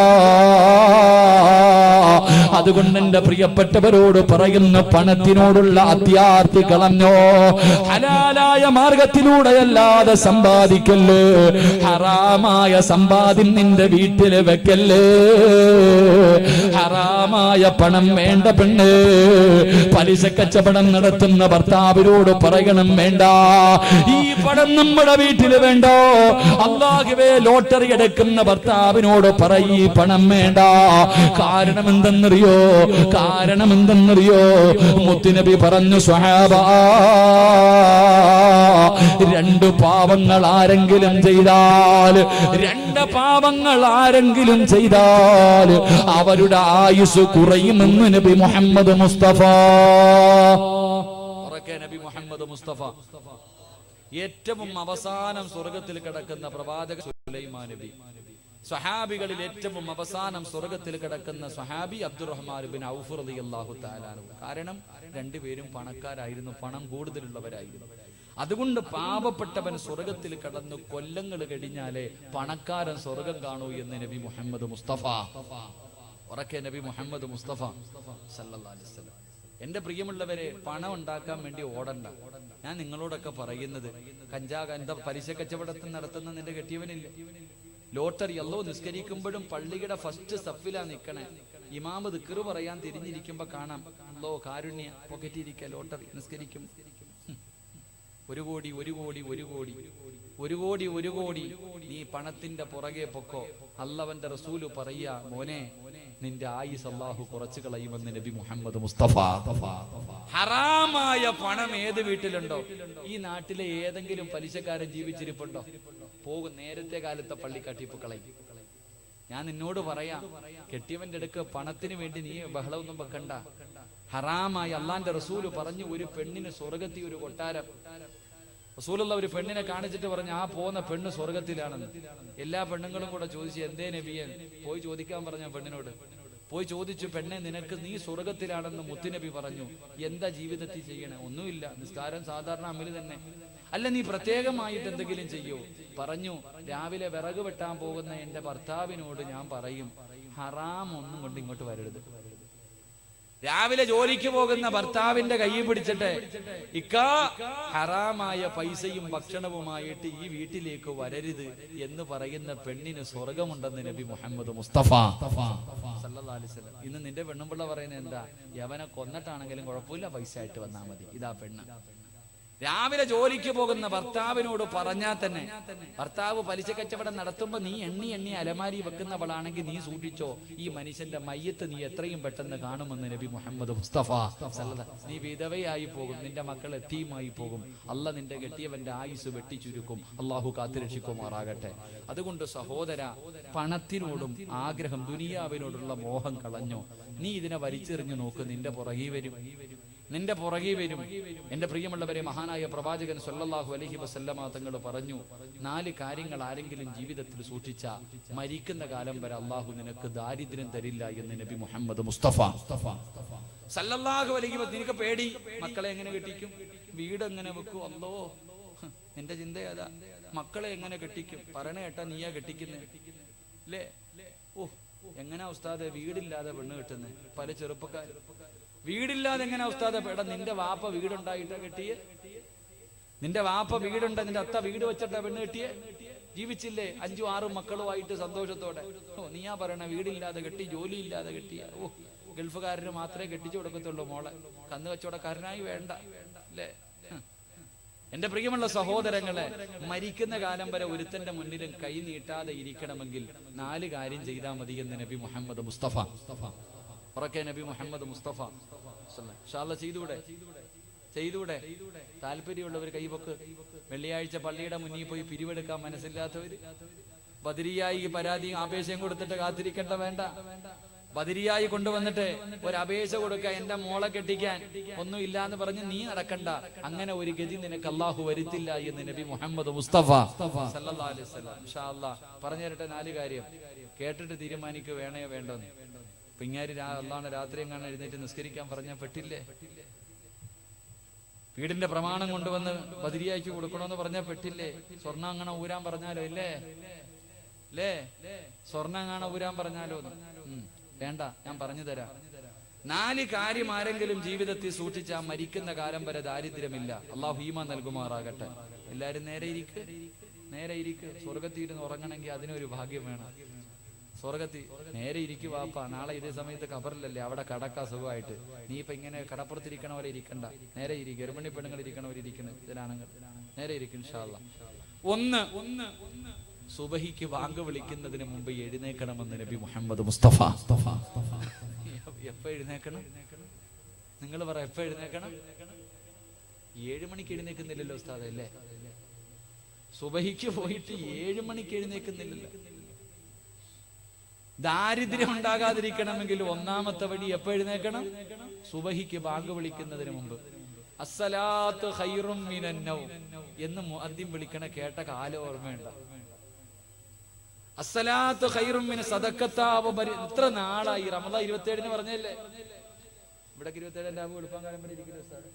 [SPEAKER 2] അതുകൊണ്ട് എന്റെ പ്രിയപ്പെട്ടവരോട് പറയുന്ന, പണത്തിനോടുള്ള അത്യാർത്തി കളഞ്ഞോ. ഹലാലായ മാർഗത്തിലൂടെയല്ലാതെ സമ്പാദിക്കല്ലേ, ഹറാമായ സമ്പാദ്യം നിന്റെ വീട്ടിൽ വെക്കല്ലേ. ഹറാമായ പണം വേണ്ട പെണ്ണ്. പലിശ കച്ചവടം നടത്തുന്ന ഭർത്താവിനോട് പറയണം, വേണ്ട, ഈ പണം നമ്മുടെ വീട്ടിൽ വേണ്ടോ. അല്ലാഹുവേ, ലോട്ടറി എടുക്കുന്ന ഭർത്താവിനോട് പറയ്, ഈ പണം വേണ്ട. കാരണം എന്തെന്നറിയോ? മുത്തുനബി പറഞ്ഞു, സ്വഹാബാ, 2 പാവങ്ങൾ ആരെങ്കിലും ചെയ്താൽ, 2 പാവങ്ങൾ ആരെങ്കിലും ചെയ്താൽ അവരുടെ ആയുസ് കുറയുമെന്ന് നബി മുഹമ്മദ് മുസ്തഫ. നബി മുഹമ്മദ് മുസ്തഫ ഏറ്റവും അവസാനം സ്വർഗത്തിൽ കിടക്കുന്ന പ്രവാചകൻ സുലൈമാൻ നബി. സ്വഹാബികളിൽ ഏറ്റവും അവസാനം സ്വർഗത്തിൽ കിടക്കുന്ന സ്വഹാബി അബ്ദുറഹ്മാൻ ഇബ്നു ഔഫ് റളിയല്ലാഹു തആല അൻഹു. കാരണം രണ്ടുപേരും പണക്കാരായിരുന്നു, പണം കൂടുതലുള്ളവരായിരുന്നു. അതുകൊണ്ട് പാവപ്പെട്ടവൻ സ്വർഗത്തിൽ കടന്നു കൊല്ലങ്ങൾ കഴിഞ്ഞാലേ പണക്കാരൻ സ്വർഗം കാണൂ എന്ന് നബി മുഹമ്മദ് മുസ്തഫ. ഉറക്കെ നബി മുഹമ്മദ് മുസ്തഫ സല്ലല്ലാഹു അലൈഹി വസല്ലം. എന്റെ പ്രിയമുള്ളവരെ, പണം ഉണ്ടാക്കാൻ വേണ്ടി ഓടണ്ട. ഞാൻ നിങ്ങളോടൊക്കെ പറയുന്നത്, എന്താ പലിശ കച്ചവടത്തിൽ നടത്തുന്ന നിന്റെ കെട്ടിയവനില്ല, ലോട്ടറി അല്ലോ നിസ്കരിക്കുമ്പോഴും പള്ളിയുടെ ഫസ്റ്റ് സഫിലാ നിൽക്കണേ. ഇമാമ് ദിക്റ് പറയാൻ തിരിഞ്ഞിരിക്കുമ്പോ കാണാം, അല്ലോ കാരുണ്യ പോക്കറ്റിരിക്കുക, ലോട്ടറി നിസ്കരിക്കും.
[SPEAKER 1] 1 കോടി 1 കോടി 1 കോടി 1 കോടി 1 കോടി നീ പണത്തിന്റെ പുറകെ പൊക്കോ. അല്ലാഹുവിന്റെ റസൂല് പറയാ, മോനെ നിന്റെ ആയുസ് അല്ലാഹു കുറച്ചു കളയുമെന്ന് നബി മുഹമ്മദ് മുസ്തഫ. ഹറാമായ പണം ഏത് വീട്ടിലുണ്ടോ? ഈ നാട്ടിലെ ഏതെങ്കിലും പലിശക്കാരൻ ജീവിച്ചിരിപ്പുണ്ടോ? പോകും നേരത്തെ കാലത്തെ പള്ളിക്കാട്ടിപ്പ് കളയും. ഞാൻ നിന്നോട് പറയാം, കെട്ടിയവന്റെ അടുക്ക് പണത്തിന് വേണ്ടി നീ ബഹളമൊന്നും വെക്കണ്ട. ഹറാമായി അള്ളാന്റെ റസൂല് പറഞ്ഞു, ഒരു പെണ്ണിന് സ്വർഗത്തിൽ ഒരു കൊട്ടാരം. റസൂലുള്ള ഒരു പെണ്ണിനെ കാണിച്ചിട്ട് പറഞ്ഞു, ആ പോകുന്ന പെണ്ണ് സ്വർഗത്തിലാണെന്ന്. എല്ലാ പെണ്ണുങ്ങളും കൂടെ ചോദിച്ചു, എന്തേ നബിയെ? പോയി ചോദിക്കാൻ പറഞ്ഞ പെണ്ണിനോട് പോയി ചോദിച്ചു, പെണ്ണെ നിനക്ക് നീ സ്വർഗത്തിലാണെന്ന് മുത്തുനബി പറഞ്ഞു. എന്താ ജീവിതത്തിൽ ചെയ്യണേ? ഒന്നുമില്ല, നിസ്കാരം സാധാരണ അമല് തന്നെ. അല്ല, നീ പ്രത്യേകമായിട്ട് എന്തെങ്കിലും ചെയ്യോ? പറഞ്ഞു, രാവിലെ വിറക് വെട്ടാൻ പോകുന്ന എന്റെ ഭർത്താവിനോട് ഞാൻ പറയും, ഹറാം ഒന്നും കൊണ്ട് ഇങ്ങോട്ട് വരരുത്. രാവിലെ ജോലിക്ക് പോകുന്ന ഭർത്താവിന്റെ കൈ പിടിച്ചിട്ട്, ഇക്കാ ഹറാമായ പൈസയും ഭക്ഷണവുമായിട്ട് ഈ വീട്ടിലേക്ക് വരരുത് എന്ന് പറയുന്ന പെണ്ണിന് സ്വർഗമുണ്ടെന്ന് നബി മുഹമ്മദ് മുസ്തഫ സല്ലല്ലാഹു അലൈഹി വസല്ലം. ഇന്ന് നിന്റെ പെണ്ണുമ്പിള്ള പറയുന്നത് എന്താ? യവനെ കൊന്നിട്ടാണെങ്കിലും കുഴപ്പമില്ല, പൈസ ആയിട്ട് വന്നാൽ മതി. ഇതാ പെണ്ണ്. രാവിലെ ജോലിക്ക് പോകുന്ന ഭർത്താവിനോട് പറഞ്ഞാൽ തന്നെ, ഭർത്താവ് പലിശ കച്ചവടം നടത്തുമ്പോ നീ എണ്ണി അലമാരി വെക്കുന്നവളാണെങ്കിൽ നീ സൂക്ഷിച്ചോ, ഈ മനുഷ്യന്റെ മയ്യത്ത് നീ എത്രയും പെട്ടെന്ന് കാണുമെന്ന് നബി മുഹമ്മദ് മുസ്തഫ. നീ വിധവയായി പോകും, നിന്റെ മക്കൾ എത്തിയുമായി പോകും. അല്ല നിന്റെ കെട്ടിയവന്റെ ആയുസ് വെട്ടിച്ചുരുക്കും. അള്ളാഹു കാത്തുരക്ഷിക്കുമാറാകട്ടെ. അതുകൊണ്ട് സഹോദര, പണത്തിനോടും ആഗ്രഹം, ദുനിയാവിനോടുള്ള മോഹം കളഞ്ഞോ. നീ ഇതിനെ വലിച്ചെറിഞ്ഞു നോക്ക്, നിന്റെ പുറകെ വരും. എന്റെ പ്രിയമുള്ളവരെ, മഹാനായ പ്രവാചകൻ സല്ലല്ലാഹു അലൈഹി വസല്ലമ തങ്ങൾ പറഞ്ഞു, 4 കാര്യങ്ങൾ ആരെങ്കിലും ജീവിതത്തിൽ സൂക്ഷിച്ച മരിക്കുന്ന കാലം വരെ അള്ളാഹു നിനക്ക് ദാരിദ്ര്യം തരില്ല എന്ന് നബി മുഹമ്മദ് മുസ്തഫ സല്ലല്ലാഹു അലൈഹി വസല്ലം. നിനക്ക് പേടി, മക്കളെ എങ്ങനെ കെട്ടിക്കും? വീട് എങ്ങനെ വെക്കും? അല്ലോ, നിന്റെ ചിന്ത ഏതാ? മക്കളെ എങ്ങനെ കെട്ടിക്കും? പറയണ കേട്ടാ നീയാ കെട്ടിക്കുന്നേ അല്ലേ? ഓ, എങ്ങനാ ഉസ്താദെ വീടില്ലാതെ പെണ്ണ് കെട്ടുന്നേ? പല ചെറുപ്പക്കാർ വീടില്ലാതെ എങ്ങനെ ഉസ്താദെ? എടാ, നിന്റെ വാപ്പ വീടുണ്ടായിട്ടാ കെട്ടിയേ? നിന്റെ വാപ്പ വീടുണ്ട്, നിന്റെ അത്ത വീട് വെച്ചിട്ടാ പെണ്ണ് കെട്ടിയേ? ജീവിച്ചില്ലേ 5ഉം 6ഉം മക്കളുമായിട്ട് സന്തോഷത്തോടെ? ഓ, നീയാ പറയണ വീടില്ലാതെ കെട്ടി, ജോലി ഇല്ലാതെ കെട്ടിയ? ഓ, ഗൾഫുകാരന് മാത്രമേ കെട്ടിച്ചു കൊടുക്കത്തുള്ളൂ മോളെ, കന്ന് കച്ചവടക്കാരനായി വേണ്ട അല്ലേ? എന്റെ പ്രിയമുള്ള സഹോദരങ്ങളെ, മരിക്കുന്ന കാലം വരെ ഒരുത്തന്റെ മുന്നിലും കൈ നീട്ടാതെ ഇരിക്കണമെങ്കിൽ 4 കാര്യം ചെയ്താൽ മതി എന്ന് നബി മുഹമ്മദ് മുസ്തഫ. ഉറക്കെ നബി മുഹമ്മദ് മുസ്തഫ ചെയ്തൂടെ? താല്പര്യമുള്ളവർ കൈപൊക്ക്. വെള്ളിയാഴ്ച പള്ളിയുടെ മുന്നിൽ പോയി പിരിവെടുക്കാൻ മനസ്സില്ലാത്തവര്, ബദരിയായി പരാതിയും ആപേക്ഷയും കൊടുത്തിട്ട് കാത്തിരിക്കേണ്ട, വേണ്ട. ബദരിയായി കൊണ്ടുവന്നിട്ട് ഒരു അപേക്ഷ കൊടുക്കുക, എന്റെ മോളെ കെട്ടിക്കാൻ ഒന്നും ഇല്ലാന്ന് പറഞ്ഞ് നീ നടക്കണ്ട. അങ്ങനെ ഒരു ഗതി നിനക്ക് അള്ളാഹു വരുത്തില്ല എന്ന് നബി മുഹമ്മദ് മുസ്തഫ സല്ലല്ലാഹു അലൈഹി വസല്ലം. ഇൻഷാ അല്ലാഹ് പറഞ്ഞു തരട്ടെ 4 കാര്യം, കേട്ടിട്ട് തീരുമാനിക്കുക വേണയോ വേണ്ടോന്ന്. പിങ്ങാരി അള്ളാഹുവിനെ രാത്രി എങ്ങാണ് എഴുന്നേറ്റ് നിസ്കരിക്കാൻ പറഞ്ഞാൽ പെട്ടില്ലേ? വീടിന്റെ പ്രമാണം കൊണ്ടുവന്ന് ബദരിയായിക്ക് കൊടുക്കണമെന്ന് പറഞ്ഞാൽ പെട്ടില്ലേ? സ്വർണ്ണം അങ്ങനെ ഊരാൻ പറഞ്ഞാലോ? ഇല്ലേ? സ്വർണ്ണം അങ്ങനെ ഊരാൻ പറഞ്ഞാലോ? വേണ്ട, ഞാൻ പറഞ്ഞു തരാം. 4 കാര്യം ആരെങ്കിലും ജീവിതത്തിൽ സൂക്ഷിച്ചാൽ മരിക്കുന്ന കാലം വരെ ദാരിദ്ര്യമില്ല. അള്ളാഹു ഈമാൻ നൽകുമാറാകട്ടെ. എല്ലാരും നേരെ ഇരിക്ക്. സ്വർഗത്തിൽ ഇരുന്ന് ഉറങ്ങണമെങ്കിൽ അതിനൊരു ഭാഗ്യം വേണം. സ്വർഗത്തിൽ നേരെ ഇരിക്കും വാപ്പ, നാളെ ഇതേ സമയത്ത് ഖബറിലല്ലേ, അവിടെ കടക്കാ സുഖമായിട്ട്. നീ ഇപ്പൊ ഇങ്ങനെ കടപ്പുറത്തിരിക്കണ പോലെ ഇരിക്കണ്ട, നേരെ ഇരിക്കും. ഗർഭിണി പെണ്ണുങ്ങൾ ഇരിക്കണ പോലെ ഇരിക്കണം, ഇതിലാണെങ്കിൽ നേരെ ഇരിക്കും ഇൻഷാ അല്ലാഹ്. 1, സുബഹിക്ക് വാങ്ക് വിളിക്കുന്നതിന് മുമ്പ് എഴുന്നേക്കണമെന്ന് നബി മുഹമ്മദ് മുസ്തഫ. എപ്പോ എഴുന്നേക്കണം? നിങ്ങൾ പറ, എപ്പോ എഴുന്നേക്കണം? 7 മണിക്ക് എഴുന്നേക്കുന്നില്ലല്ലോ ഉസ്താദ് അല്ലേ? സുബഹിക്ക് പോയിട്ട് 7 മണിക്ക് എഴുന്നേക്കുന്നില്ലല്ലോ. ദാരിദ്ര്യം ഉണ്ടാകാതിരിക്കണമെങ്കിൽ 1ാമത്തെ വഴി എപ്പോ എഴുന്നേക്കണം? സുബഹിക്ക് ബാങ്ക് വിളിക്കുന്നതിന് മുമ്പ്. അസ്സലാത്തു ഖൈറും മിനൻ നൗം എന്ന് മുഅദ്ദിൻ വിളിക്കണ കേട്ട കാലം ഓർമ്മയുണ്ട? അസ്സലാത്തു ഖൈറും മിന സദഖത്താവ. ഇത്ര നാളായി, റമദാൻ 27-ന് പറഞ്ഞല്ലേ? ഇവിടെ 27-ാം രാവ് വെളുപ്പാൻ കാലം വരെ ഇരിക്കുന്നു ഉസ്താദ്.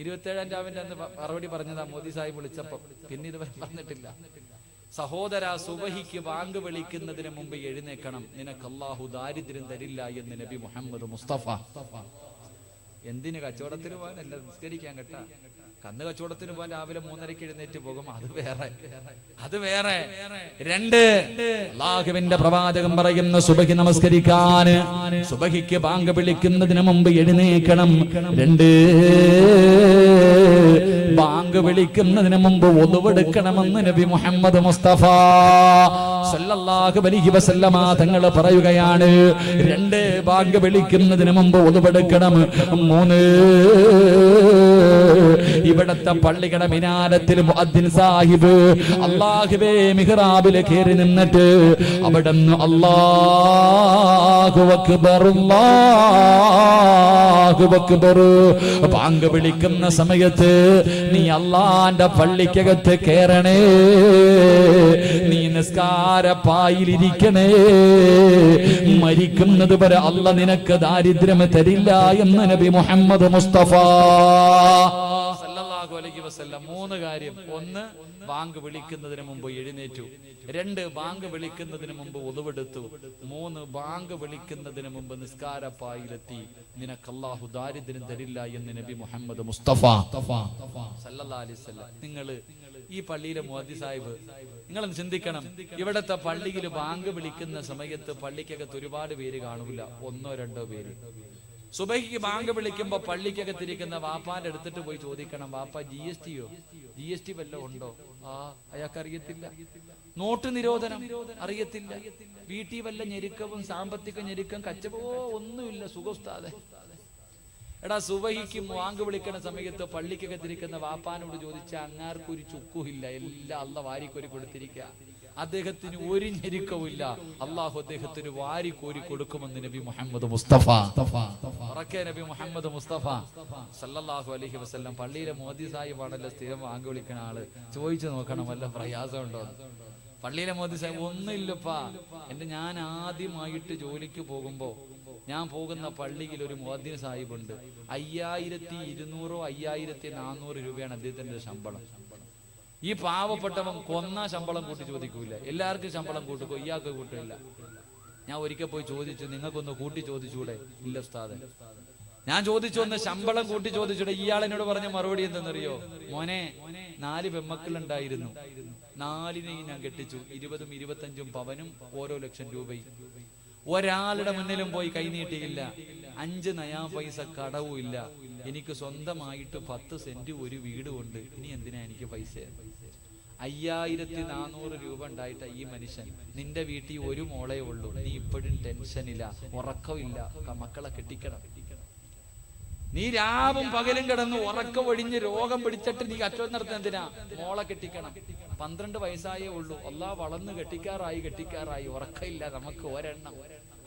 [SPEAKER 1] 27-ാം രാവിന്റെ അന്ന് മറുപടി പറഞ്ഞതാ മോദി സാഹിബ് വിളിച്ചപ്പോ, പിന്നെ ഇതുവരെ പറഞ്ഞിട്ടില്ല. സഹോദര, സുബഹിക്ക് ബാങ്ക് വിളിക്കുന്നതിന് മുമ്പ് എഴുന്നേക്കണം, നിനക്ക് അല്ലാഹു ദാരിദ്ര്യം തരില്ല എന്ന് നബി മുഹമ്മദ് മുസ്തഫ. എന്തിന്? കച്ചവടത്തിന് പോകാനല്ല, നിസ്കരിക്കാൻ കേട്ടാ. കന്ന് കച്ചവടത്തിന് പോകാൻ രാവിലെ 3:30 എഴുന്നേറ്റ് പോകും, അത് വേറെ. 2 അല്ലാഹുവിന്റെ പ്രവാചകൻ പറയുന്ന സുബഹി നമസ്കരിക്കാൻ സുബഹിക്ക് ബാങ്ക് വിളിക്കുന്നതിന് മുമ്പ് എഴുന്നേൽക്കണം. 2 ബാങ്ക് വിളിക്കുന്നതിന് മുമ്പ് ഒതുവെടുക്കണമെന്ന് നബി മുഹമ്മദ് മുസ്തഫ സല്ലല്ലാഹു അലൈഹി വസല്ലമ തങ്ങൾ പറയുകയാണ്. 2 ബാങ്ക് വിളിക്കുന്നതിന് മുമ്പ് ഒതുവെടുക്കണം. 3 ഇവിടത്തെ പള്ളിയുടെ മിനാരത്തിൽ മുഅദ്ദിൻ സാഹിബ് അല്ലാഹുവേ മിഹ്റാബിൽ കയറി നിന്നിട്ട് അവിടുന്ന് അല്ലാഹു അക്ബർ അല്ലാഹു അക്ബർ ബാങ്ക് വിളിക്കുന്ന സമയത്ത് നീ അല്ലാഹുവിന്റെ പള്ളിക്കകത്ത് കയറണേ, നീ നിസ്കാരപ്പായിലിരിക്കണേ, മരിക്കുന്നത് വരെ അല്ലാഹ് നിനക്ക് ദാരിദ്ര്യം തരില്ല എന്ന് നബി മുഹമ്മദ് മുസ്തഫ സല്ലല്ലാഹു അലൈഹി വസല്ലം. 3 കാര്യം. 1 ബാങ്ക് വിളിക്കുന്നതിന് മുമ്പ് എഴുന്നേറ്റു. 2 ബാങ്ക് വിളിക്കുന്നതിന് മുമ്പ് ഒതുവെടുത്തു. 3 ബാങ്ക് വിളിക്കുന്നതിന് മുമ്പ് നിസ്കാരപ്പായിലെത്തി. നിനക്ക് അല്ലാഹു ദാരിദ്ര്യം തരില്ല എന്ന് നബി മുഹമ്മദ് മുസ്തഫ സല്ലല്ലാഹു അലൈഹി വസല്ലം. നിങ്ങൾ ഈ പള്ളിയിലെ മുഅദ്ദിൻ സാഹിബ് നിങ്ങൾ ചിന്തിക്കണം, ഇവിടത്തെ പള്ളിയിൽ ബാങ്ക് വിളിക്കുന്ന സമയത്ത് പള്ളിക്കകത്ത് ഒരുപാട് പേര് കാണൂല, 1-2 പേര്. സുബഹിക്ക് ബാങ്ക് വിളിക്കുമ്പോ പള്ളിക്കകത്തിരിക്കുന്ന വാപ്പാന്റെ എടുത്തിട്ട് പോയി ചോദിക്കണം, വാപ്പ GST വല്ലതും ഉണ്ടോ? അയാൾക്ക് അറിയത്തില്ല. നോട്ട് നിരോധനം അറിയത്തില്ല. വീട്ടിൽ വല്ല ഞെരുക്കവും സാമ്പത്തിക ഞെരുക്കം കച്ചവോ ഒന്നുമില്ല. സുഖോസ്താദെ, എടാ സുബഹിക്ക് ബാങ്ക് വിളിക്കുന്ന സമയത്ത് പള്ളിക്കകത്തിരിക്കുന്ന വാപ്പാനോട് ചോദിച്ച അങ്ങാർക്കൊരു ചുക്കുമില്ല, എല്ലാം അല്ലാഹ് വാരിക്കോരി കൊടുത്തിരിക്കുക. അദ്ദേഹത്തിന് ഒരു ഞെരുക്കവുമില്ല. അള്ളാഹു അദ്ദേഹത്തിന് വാരിക്കോരി കൊടുക്കുമെന്ന് നബി മുഹമ്മദ് മുസ്തഫ നബി മുഹമ്മദ് മുസ്തഫ സല്ലല്ലാഹു അലൈഹി വസല്ലം. പള്ളിയിലെ മുഅദ്ദിൻ സാഹിബാണല്ലോ സ്ഥിരം ബാങ്ക് വിളിക്കുന്ന ആള്. ചോദിച്ചു നോക്കണം വല്ല പ്രയാസമുണ്ടോ? പള്ളിയിലെ മുഅദ്ദിൻ സാഹിബ് ഒന്നുമില്ലപ്പാ. ഞാൻ ആദ്യമായിട്ട് ജോലിക്ക് പോകുമ്പോ ഞാൻ പോകുന്ന പള്ളിയിൽ ഒരു മുഅദ്ദിൻ സാഹിബ് ഉണ്ട്. 5200 5400 രൂപയാണ് അദ്ദേഹത്തിന്റെ ശമ്പളം. ഈ പാവപ്പെട്ടവൻ കൊന്ന ശമ്പളം കൂട്ടി ചോദിക്കൂല. എല്ലാവർക്കും ശമ്പളം കൂട്ടുകോ, ഇയാൾക്ക് കൂട്ടില്ല. ഞാൻ ഒരിക്കൽ പോയി ചോദിച്ചു, നിങ്ങൾക്കൊന്ന് കൂട്ടി ചോദിച്ചൂടെ? ഇല്ല ഉസ്താദെ. ഞാൻ ചോദിച്ചു, ഒന്ന് ശമ്പളം കൂട്ടി ചോദിച്ചൂടെ? ഇയാളെന്നോട് പറഞ്ഞ മറുപടി എന്തെന്നറിയോ? മോനെ, 4 പെമ്മക്കളുണ്ടായിരുന്നു, 4നെയും ഞാൻ കെട്ടിച്ചു. 20ഉം 25ഉം പവനും ഓരോ ലക്ഷം രൂപയും. ഒരാളുടെ മുന്നിലും പോയി കൈനീട്ടിയില്ല. 5 നയാ പൈസ കടവും ഇല്ല. എനിക്ക് സ്വന്തമായിട്ട് 10 സെന്റ് ഒരു വീടുമുണ്ട്. ഇനി എന്തിനാ എനിക്ക് പൈസ? 5400 രൂപ ഉണ്ടായിട്ട് ഈ മനുഷ്യൻ, നിന്റെ വീട്ടിൽ ഒരു മോളേ ഉള്ളൂ, നീ ഇപ്പോഴും ടെൻഷനില്ല, ഉറക്കമില്ല, മക്കളെ കെട്ടിക്കണം. നീ രാവും പകലും കിടന്ന് ഉറക്കം ഒഴിഞ്ഞ് രോഗം പിടിച്ചിട്ട് നീ കച്ചവടം നടത്തുന്ന എന്തിനാ? മോളെ കെട്ടിക്കണം. 12 വയസ്സായേ ഉള്ളൂ. അല്ലാഹ് വളർന്ന് കെട്ടിക്കാറായി. ഉറക്കമില്ല, നമുക്ക് ഒരെണ്ണം.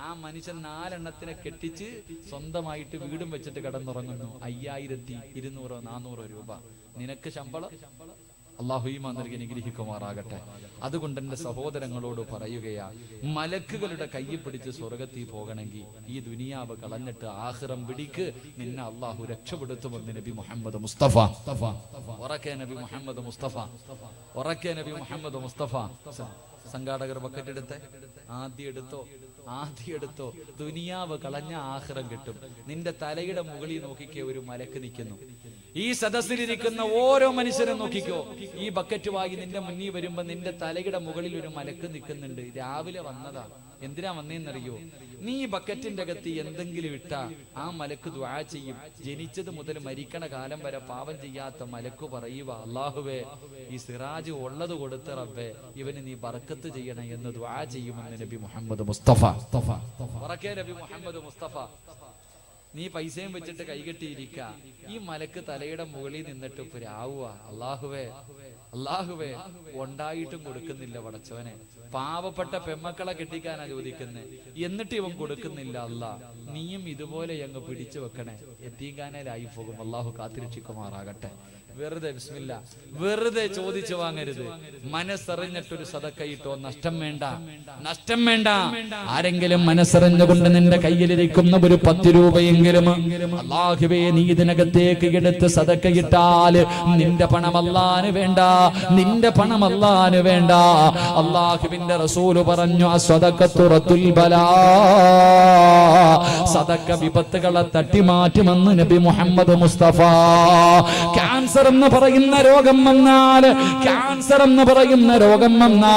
[SPEAKER 1] ആ മനുഷ്യൻ 4 എണ്ണത്തിനെ കെട്ടിച്ച് സ്വന്തമായിട്ട് വീടും വെച്ചിട്ട് കിടന്നുറങ്ങുന്നു. 5200 400 രൂപ. നിനക്ക് ശമ്പളം? അല്ലാഹു ഈമാൻ നൽകി അനുഗ്രഹിക്കുമാറാകട്ടെ. അതുകൊണ്ട് എന്റെ സഹോദരങ്ങളോട് പറയുകയാ, മലക്കുകളുടെ കയ്യിൽ പിടിച്ച് സ്വർഗത്തിൽ പോകണമെങ്കിൽ ഈ ദുനിയാവ് കളഞ്ഞിട്ട് ആഖിറം പിടിക്ക്, നിന്നെ അല്ലാഹു രക്ഷപ്പെടുത്തുമെന്ന് നബി മുഹമ്മദ് മുസ്തഫ ഉറക്കെ നബി മുഹമ്മദ് മുസ്തഫ ഉറക്കെ നബി മുഹമ്മദ് മുസ്തഫ. സംഘാടകർ ബക്കറ്റ് എടുത്ത് ആദ്യം എടുത്തോ. ദുനിയാവ് കളഞ്ഞ ആഖിറം കിട്ടും. നിന്റെ തലയുടെ മുകളിൽ നോക്കിക്കോ, ഒരു മലക്ക് നിൽക്കുന്നു. ഈ സദസ്സിലിരിക്കുന്ന ഓരോ മനുഷ്യരും നോക്കിക്കോ. ഈ ബക്കറ്റ് വാങ്ങി നിന്റെ മുന്നിൽ വരുമ്പോ നിന്റെ തലയുടെ മുകളിൽ ഒരു മലക്ക് നിൽക്കുന്നുണ്ട്. രാവിലെ വന്നതാ. എന്തിനാ വന്നേന്നറിയോ? നീ ബക്കറ്റിന്റെ അകത്ത് എന്തെങ്കിലും ഇട്ടാ ആ മലക്ക് ദുആ ചെയ്യും. ജനിച്ചത് മുതൽ മരിക്കണ കാലം വരെ പാപം ചെയ്യാത്ത മലക്ക് പറയുക, അല്ലാഹുവേ, ഈ സിറാജ് ഉള്ളത് കൊടുത്ത റബ്ബേ, ഇവന് നീ ബർക്കത്ത് ചെയ്യണം എന്ന് ദുആ ചെയ്യുമെന്ന് നബി മുഹമ്മദ് മുസ്തഫ നബി മുഹമ്മദ് മുസ്തഫ. നീ പൈസയും വെച്ചിട്ട് കൈകെട്ടിയിരിക്ക. ഈ മലക്ക് തലയുടെ മുകളിൽ നിന്നിട്ട് പുരാവുക, അല്ലാഹുവേ ഉണ്ടായിട്ടും കൊടുക്കുന്നില്ല പടച്ചവനെ. പാവപ്പെട്ട പെമ്മക്കളെ കെട്ടിക്കാനാ ചോദിക്കുന്നത്, എന്നിട്ട് ഇവൻ കൊടുക്കുന്നില്ല. അല്ലാ, നീയും ഇതുപോലെ അങ്ങ് പിടിച്ചു വെക്കണേ. യതീംഖാനയിലായി പോകും. അല്ലാഹു കാത്തിരക്ഷിക്കുമാറാകട്ടെ. വെറുതെ ബിസ്മില്ലാ, വെറുതെ ചോദിച്ചു വാങ്ങരുത്. മനസ്സറിഞ്ഞിട്ടൊരു സദക്കയിട്ടോ. നഷ്ടം വേണ്ട. ആരെങ്കിലും മനസ്സറിഞ്ഞുകൊണ്ട് നിന്റെ കയ്യിലിരിക്കുന്ന ഒരു 10 രൂപയെങ്കിലും അല്ലാഹുവേ നീ ഇതിനകത്തേക്ക് എടുത്ത് സദക്കയിട്ടാൽ നിന്റെ പണം അല്ലാഹുവിന് വേണ്ട. അല്ലാഹുവിന്റെ റസൂൽ പറഞ്ഞു, അസ്സദഖത്തു റത്തുൽ ബലാ, സദക്ക വിപത്തുകളെ തട്ടിമാറ്റുമെന്ന് നബി മുഹമ്മദ് മുസ്തഫ.
[SPEAKER 2] ക്യാൻസർ എന്ന് പറയുന്ന രോഗം വന്നാൽ, ക്യാൻസർ എന്ന് പറയുന്ന രോഗം വന്നാ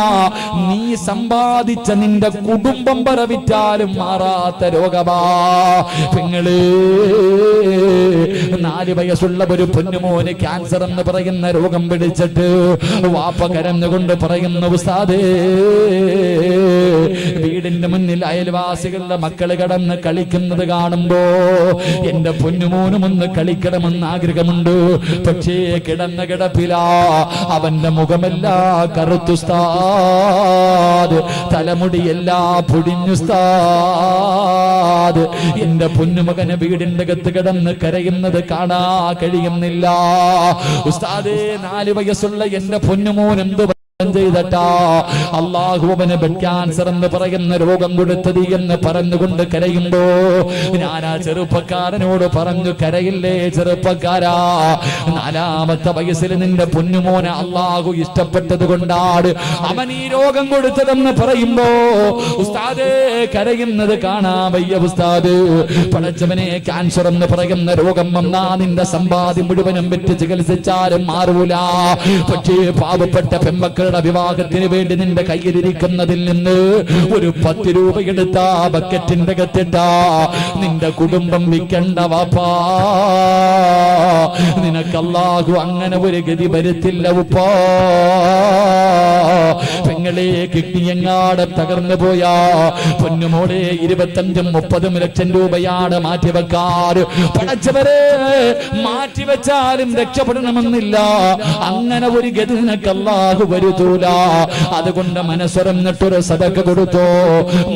[SPEAKER 2] നീ സമ്പാദിച്ച നിന്റെ കുടുംബം പറവിറ്റാലും മാറാത്ത രോഗമാ പെങ്ങള്. 4 വയസ്സുള്ള ഒരു പൊന്നുമോന് ക്യാൻസർ എന്ന് പറയുന്ന രോഗം പിടിച്ചിട്ട് വാപ്പ കരഞ്ഞുകൊണ്ട് പറയുന്നു, ഉസ്താദേ, വീടിന്റെ മുന്നിൽ അയൽവാസികളുടെ മക്കള് കടന്ന് കളിക്കുന്നത് കാണുമ്പോ എന്റെ പൊന്നുമോനും ഒന്ന് കളിക്കണമെന്ന് ആഗ്രഹമുണ്ട്. പക്ഷേ കിടന്ന കിടപ്പിലാ, അവന്റെ മുഖമെല്ലാം കറുത്തുസ്താദ്, തലമുടിയെല്ലാം പൊടിഞ്ഞുസ്താദ്. എന്റെ പൊന്നുമകന് വീടിന്റെ അകത്ത് കിടന്ന് കരയുന്നത് കാണാ കഴിയുന്നില്ല. ഉസ്താദേ, 4 വയസ്സുള്ള എന്റെ പൊന്നുമോൻ എന്ത് ചെയ്തട്ടാ അല്ലാഹു അവന് ബ്ലഡ് ക്യാൻസർ എന്ന് പറയുന്ന രോഗം കൊടുത്തത് എന്ന് പറഞ്ഞുകൊണ്ട് കരയുമ്പോ ഞാൻ ആ ചെറുപ്പക്കാരനോട് പറഞ്ഞു, കരയില്ലേ ചെറുപ്പക്കാരാ, 4ാമത്തെ വയസ്സിൽ നിന്റെ പൊന്നുമോനെ അല്ലാഹു ഇഷ്ടപ്പെട്ടത് കൊണ്ടാണ് അവൻ ഈ രോഗം കൊടുത്തതെന്ന് പറയുമ്പോ ഉസ്താദേ കരയുന്നത് കാണാൻ വയ്യ ഉസ്താദ്. പടച്ചവനെ, ക്യാൻസർ എന്ന് പറയുന്ന രോഗം വന്നാ നിന്റെ സമ്പാദ്യം മുഴുവനും വിറ്റ് ചികിത്സിച്ചാലും മാറൂല. പക്ഷേ പാവപ്പെട്ട പെൺമക്കൾ വിവാഹത്തിന് വേണ്ടി നിന്റെ കയ്യിലിരിക്കുന്നതിൽ നിന്ന് ഒരു 10 രൂപ എടുത്താ ബക്കറ്റിന്റെ അകത്തിട്ടാ നിന്റെ കുടുംബം വിൽക്കണ്ട വാപ്പാ. നിനക്ക് അല്ലാഹു അങ്ങനെ ഒരു ഗതി വരുത്തില്ല ഉപ്പാ. പെങ്ങളെ, കിഡ്നിയെങ്ങാട് തകർന്നു പോയാ പൊന്നുമോളെ 25-30 ലക്ഷം രൂപയാണ് മാറ്റിവെക്കാറ്. പടച്ചവരെ, മാറ്റിവെച്ചാലും രക്ഷപ്പെടണമെന്നില്ല. അങ്ങനെ ഒരു ഗതി നിനക്ക് അല്ലാഹു വരുത്തൂല. അതുകൊണ്ട് മനസ്സറിഞ്ഞിട്ടൊരു സദഖ കൊടുത്തോ.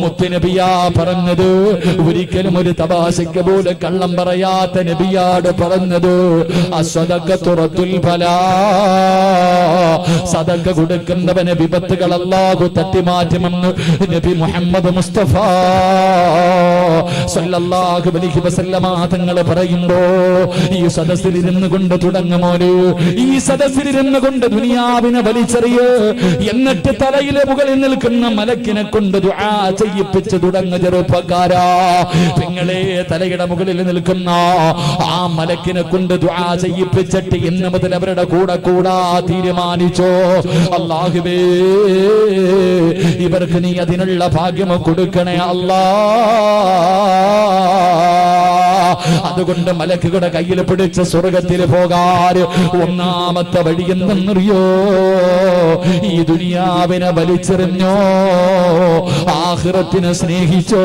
[SPEAKER 2] മുത്തുനബിയാ പറഞ്ഞത്, ഒരിക്കലും ഒരു തമാശയ്ക്ക് പോലും കള്ളം പറയാത്ത നബിയാട് പറഞ്ഞത്, അസ്സദഖത്തു റദ്ദുൽ ബലാ, സദഖ കൊടുക്കുന്നവന് വിപത്തുകൾ അല്ലാഹു തട്ടിമാറ്റുമെന്ന് നബി മുഹമ്മദ് മുസ്തഫ സല്ലല്ലാഹു അലൈഹി വസല്ലമ തങ്ങൾ പറയുമ്പോ ഈ സദസ്സിൽ ഇരുന്ന് കൊണ്ട് തുടങ്ങുമോന്, ഈ സദസ്സിൽ ഇരുന്ന് കൊണ്ട് ദുനിയാവിനെ വലിച്ചെറിയ, എന്നിട്ട് തലയിലെ മുകളിൽ നിൽക്കുന്ന മലക്കിനെ കൊണ്ട് ദുആ ചെയ്യിപ്പിച്ച് തുടങ്ങ ചെറുപ്പക്കാരാ. പെങ്ങളെ, തലയുടെ മുകളിൽ നിൽക്കുന്ന ആ മലക്കിനെ കൊണ്ട് ദുആ ചെയ്യിപ്പിച്ചിട്ട് ഇന്ന് മുതൽ അവരുടെ കൂടെ കൂടാ തീരുമാനിച്ചോ. അല്ലാഹുവേ, ഇവർക്ക് നീ അതിനുള്ള ഭാഗ്യം കൊടുക്കണേ അല്ലാ. അതുകൊണ്ട് മലക്കുകളുടെ കയ്യിൽ പിടിച്ച് സ്വർഗത്തിൽ പോകാൻ ഒന്നാമത്തെ വഴി എന്തെന്നറിയോ? ഈ ദുനിയാവിനെ വലിച്ചെറിഞ്ഞോ, ആഖിറത്തിനെ സ്നേഹിച്ചോ,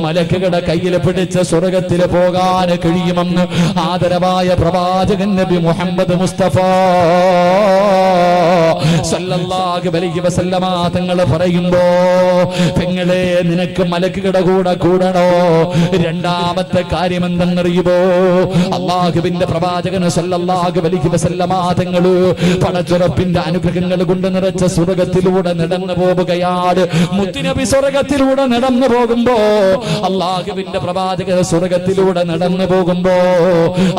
[SPEAKER 2] മലക്കുകളുടെ കയ്യിൽ പിടിച്ച് സ്വർഗത്തിൽ പോകാൻ കഴിയുമെന്ന് ആദരവായ പ്രവാചകൻ നബി മുഹമ്മദ് മുസ്തഫ സല്ലല്ലാഹു അലൈഹി വസല്ലമ തങ്ങൾ പറയുമ്പോ, പെങ്ങളെ, നിനക്ക് മലക്കുകളുടെ കൂടെ കൂടണോ? രണ്ടാമത്തെ കാര്യം എന്തെന്നറിയുമോ? അല്ലാഹുവിന്റെ പ്രവാചകൻ സല്ലല്ലാഹു അലൈഹി വസല്ലമ തങ്ങൾ പടച്ചുറപ്പിന്റെ അനുഗ്രഹങ്ങൾ കൊണ്ട് നിറച്ച സ്വർഗത്തിലൂടെ നടന്നു പോവുകയാണ്. മുത്തുനബി സ്വർഗത്തിലൂടെ നടന്നു പോകുമ്പോ, അല്ലാഹുവിന്റെ പ്രവാചകൻ സ്വർഗത്തിലൂടെ നടന്നു പോകുമ്പോ,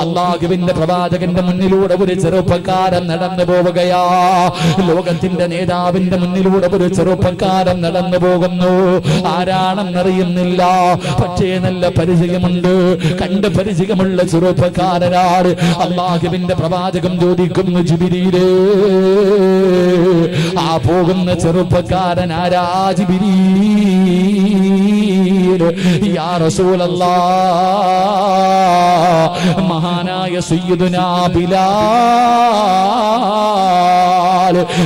[SPEAKER 2] അല്ലാഹുവിന്റെ പ്രവാചകന്റെ മുന്നിലൂടെ ഒരു ചെറുപ്പക്കാരൻ നടന്നു പോവുകയാ. ലോകത്തിന്റെ നേതാവിന്റെ മുന്നിലൂടെ ഒരു ചെറുപ്പക്കാരൻ നടന്നു പോകുന്നു. ആരാണെന്നറിയുന്നില്ല, പക്ഷേ നല്ല പരിചയമുണ്ട്. കണ്ട് പരിചയമുള്ള ചെറുപ്പക്കാരനാണ്. അല്ലാഹുവിന്റെ പ്രവാചകൻ ചോദിക്കുന്നു, ജിബ്രീലേ, ആ പോകുന്ന ചെറുപ്പക്കാരൻ ആരാ ജിബ്രീൽ? യാ റസൂലല്ലാഹ്, മഹാനായ സയ്യിദുനാ ബിലാൽ,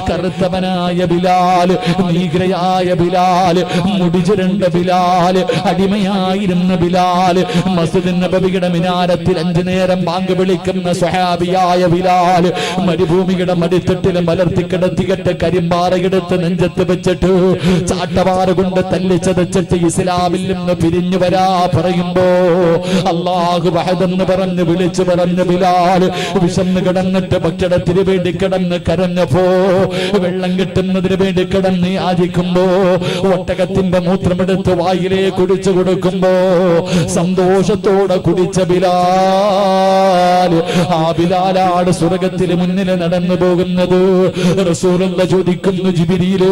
[SPEAKER 2] കറുത്തവനായ ബിലാൽ, നീഗ്രയായ ബിലാൽ, മുടിചുരണ്ട ബിലാൽ, അടിമയായിരുന്ന ബിലാൽ, മസ്ജിദ് നബവിയുടെ മിനാരത്തിൽ 5 നേരം ബാങ്ക് വിളിക്കുന്ന സ്വഹാബിയായ ബിലാൽ, മരുഭൂമിയുടെ മടിത്തട്ടിൽ മലർത്തിക്കിടത്തികെട്ട് കരിമ്പാറയെടുത്ത് നെഞ്ചത്ത് വെച്ചിട്ട് ചാട്ടവാറ് കൊണ്ട് തല്ലിച്ചതച്ചിട്ട് ഇസ്ലാമിൽ നിന്ന് പിരിഞ്ഞു വരാ പറയുമ്പോ, അല്ലാഹു വഹദെന്ന് പറഞ്ഞ് വിളിച്ചു പറഞ്ഞ ബിലാൽ വിശന്ന് കിടന്നിട്ട് ഭക്ഷണത്തിന് വേണ്ടി കിടന്ന് കരഞ്ഞപ്പോ വെള്ളം കിട്ടുന്നതിന് വേണ്ടി കിടന്ന് യാചിക്കുമ്പോ ഒട്ടകത്തിന്റെ മൂത്രമെടുത്ത് വായിലേക്ക് കുടിച്ചു കൊടുക്കുമ്പോ സന്തോഷത്തോടെ കുടിച്ച ബിലാൽ, ആ ബിലാലാണ് സ്വർഗത്തിന് മുന്നിൽ നടന്നു പോകുന്നത്. റസൂലുള്ളാഹി ചോദിക്കുന്നു, ജിബ്രീൽ,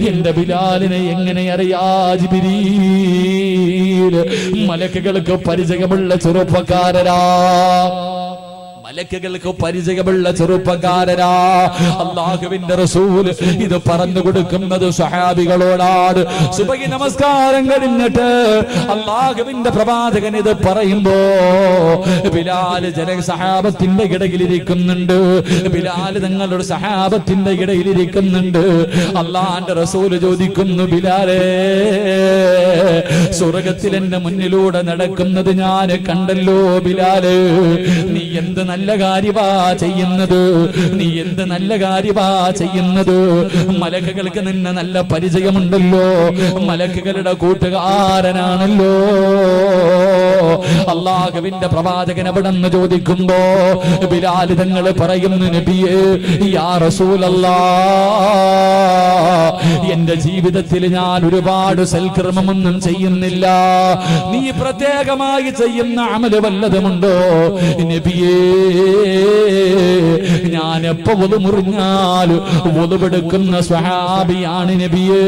[SPEAKER 2] എന്റെ ബിലാലിനെ എങ്ങനെ അറിയാ ജിബ്രീൽ? മലക്കുകൾക്ക് പരിചയമുള്ള ചെറുപ്പക്കാരനാ, മലക്കുകൾക്ക് പരിചയമുള്ള ചെറുപ്പക്കാരനാ. അല്ലാഹുവിന്റെ റസൂൽ ഇത് പറഞ്ഞു കൊടുക്കുന്നത് സ്വഹാബികളോടാണ്. സുബഹി നമസ്കാരം കഴിഞ്ഞിട്ട് അല്ലാഹുവിന്റെ പ്രവാചകൻ ഇത് പറയുമ്പോ ബിലാൽ സഹാബത്തിന്റെ ഇടയിലിരിക്കുന്നുണ്ട്. ബിലാൽ തങ്ങളുടെ സഹാബത്തിന്റെ ഇടയിലിരിക്കുന്നുണ്ട്. അല്ലാഹുവിന്റെ റസൂൽ ചോദിക്കുന്നു, ബിലാലേ, സ്വർഗത്തിൽ എന്റെ മുന്നിലൂടെ നടക്കുന്നത് ഞാൻ കണ്ടല്ലോ. ബിലാല്, നീ എന്ത് നല്ല കാര്യമാ ചെയ്യുന്നത്? നീ എന്ത് നല്ല കാര്യമാ ചെയ്യുന്നത്? മലക്കുകൾക്ക് നിന്നെ നല്ല പരിചയമുണ്ടല്ലോ, മലക്കുകളുടെ കൂട്ടുകാരനാണല്ലോ. അല്ലാഹുവിന്റെ പ്രവാചകൻ അവിടെ നിന്ന് ചോദിക്കുമ്പോ ബിലാൽ തങ്ങൾ പറയുന്നു, നബിയേ, യാ റസൂലല്ലാഹ്, എന്റെ ജീവിതത്തിൽ ഞാൻ ഒരുപാട് സൽക്കർമ്മമൊന്നും ചെയ്യുന്നില്ല. നീ പ്രത്യേകമായി ചെയ്യുന്ന അമല് വല്ലതുമുണ്ടോ? നബിയേ, ഞാൻ എപ്പോ ഒതു മുറിഞ്ഞാൽ ഒതുവെടുക്കുന്ന സ്വഹാബിയാണ് നബിയേ.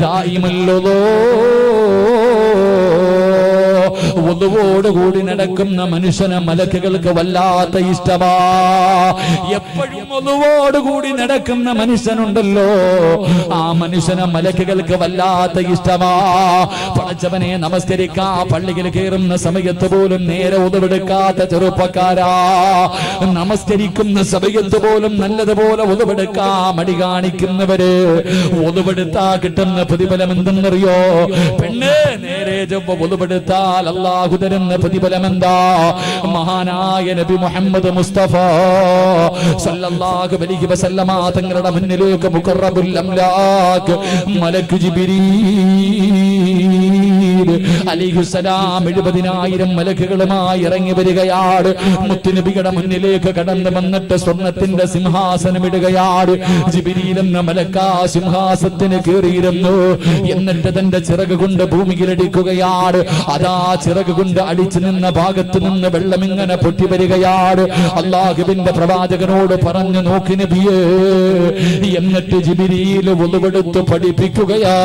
[SPEAKER 2] ദായിമല്ലോ ഒതുവോടുകൂടി നടക്കുന്ന മനുഷ്യനെ മലക്കുകൾക്ക് വല്ലാത്ത ഇഷ്ടമാ. എപ്പോഴും ഒതുവോടുകൂടി നടക്കുന്ന മനുഷ്യനുണ്ടല്ലോ, ആ മനുഷ്യനെ മലക്കുകൾക്ക് വല്ലാത്ത ഇഷ്ടമാ. പടച്ചവനെ നമസ്കരിക്കാ പള്ളിയിൽ കയറുന്ന സമയത്ത് പോലും നേരെ ഒതുവെടുക്കാത്ത ചെറുപ്പക്കാരാ, നമസ്കരിക്കുന്ന സമയത്ത് പോലും നല്ലതുപോലെ ഒതുവെടുക്കാ മടി കാണിക്കുന്നവര്, ഒതുവെടുത്താ കിട്ടുന്ന പ്രതിഫലം എന്തെന്നറിയോ? പെണ്ണ് നേരെ ഒതുവെടുത്താൽ അല്ലാഹു തരുന്ന പ്രതിഫലം എന്താ? മഹാനായ നബി മുഹമ്മദ് മുസ്തഫ സല്ലല്ലാഹു അലൈഹി വസല്ലമ തങ്ങളുടെ മുന്നിലേക്ക് മുഖറബുൽ അംലാക്ക് മലക്ക് ജിബ്രീൽ അലൈഹിസ്സലാം 70,000 മലക്കുകളുമായി ഇറങ്ങി വരികയാണ്. മുത്തുനബിയുടെ മുന്നിലേക്ക് കടന്നു വന്നിട്ട് സ്വർണത്തിന്റെ സിംഹാസനം ഇടുകയാണ്. ജിബ്രീൽ എന്ന മലക്കാ സിംഹാസനത്തിന് കയറിയിരുന്നു. എന്നിട്ട് തന്റെ ചിറക് കൊണ്ട് ഭൂമിയിലടിക്കുകയാണ്. അതാ ചിറക് കൊണ്ട് അടിച്ചു നിന്ന ഭാഗത്ത് നിന്ന് വെള്ളം ഇങ്ങനെ പൊട്ടി വരികയാണ്. അല്ലാഹുവിന്റെ പ്രവാചകനോട് പറഞ്ഞു, നോക്കി നബിയേ. എന്നിട്ട് ജിബ്രീൽ വുളുവെടുത്ത് പഠിപ്പിക്കുകയാ,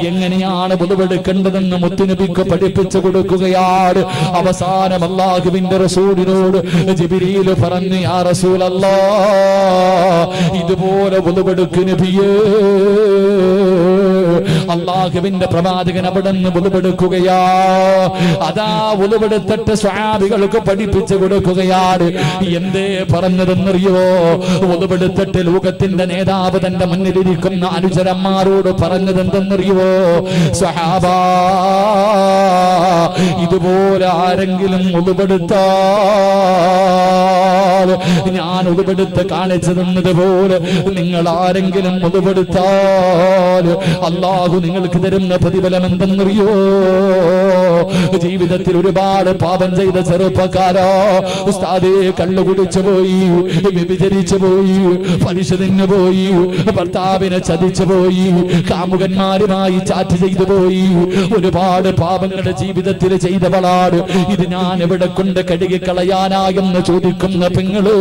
[SPEAKER 2] എങ്ങനെയാണ് വുളുവെടുക്കേണ്ടതെന്ന് മുത്തുനബിക്ക് പഠിപ്പിച്ചു കൊടുക്കുകയാണ്. അവസാനം അല്ലാഹുവിന്റെ റസൂലിനോട് ജിബ്രീൽ പറഞ്ഞു, യാ റസൂലല്ലാഹ്, ഇതുപോലെ വുളുവെടുക്ക് നബിയേ. അല്ലാഹുവിന്റെ പ്രവാചകൻ അവിടെ നിന്ന് വുളുവെടുക്കുകയാ. അതാ വുളുവെടുത്തിട്ട് സ്വഹാബികൾക്ക് പഠിപ്പിച്ചു കൊടുക്കുകയാണ്. എന്തേ പറഞ്ഞതെന്നറിയോ? വുളുവെടുത്തിട്ട് ലോകത്തിന്റെ നേതാവ് തന്റെ മുന്നിലിരിക്കുന്ന അനുചരന്മാരോട് പറഞ്ഞത് എന്തെന്നറിയോ? സ്വഹാബാ, ഇതുപോലെ ആരെങ്കിലും വുളുവെടുത്താൽ, ഞാൻ ഉതുവെടുത്ത് കാണിച്ചു തന്നതുപോലെ നിങ്ങൾ ആരെങ്കിലും ഉതുവെടുത്താൽ അല്ലാഹു നിങ്ങൾക്ക് തരുന്ന പ്രതിഫലം എന്തെന്നറിയോ? ജീവിതത്തിൽ ഒരുപാട് പാപം ചെയ്ത ചെറുപ്പക്കാരോ, ഉസ്താദേ, കള്ളു കുടിച്ചു പോയി, വ്യഭിചരിച്ചു പോയി, പലിശ തിന്നു പോയി, ഭർത്താവിനെ ചതിച്ചു പോയി, കാമുകന്മാരുമായി ചാറ്റ് ചെയ്തു പോയി, ഒരുപാട് പാപങ്ങളുടെ ജീവിതത്തിൽ ചെയ്തവളാണ്. ഇത് ഞാൻ എവിടെ കൊണ്ട് കഴുകിക്കളയാനായെന്ന് ചോദിക്കുന്ന പെങ്ങള്,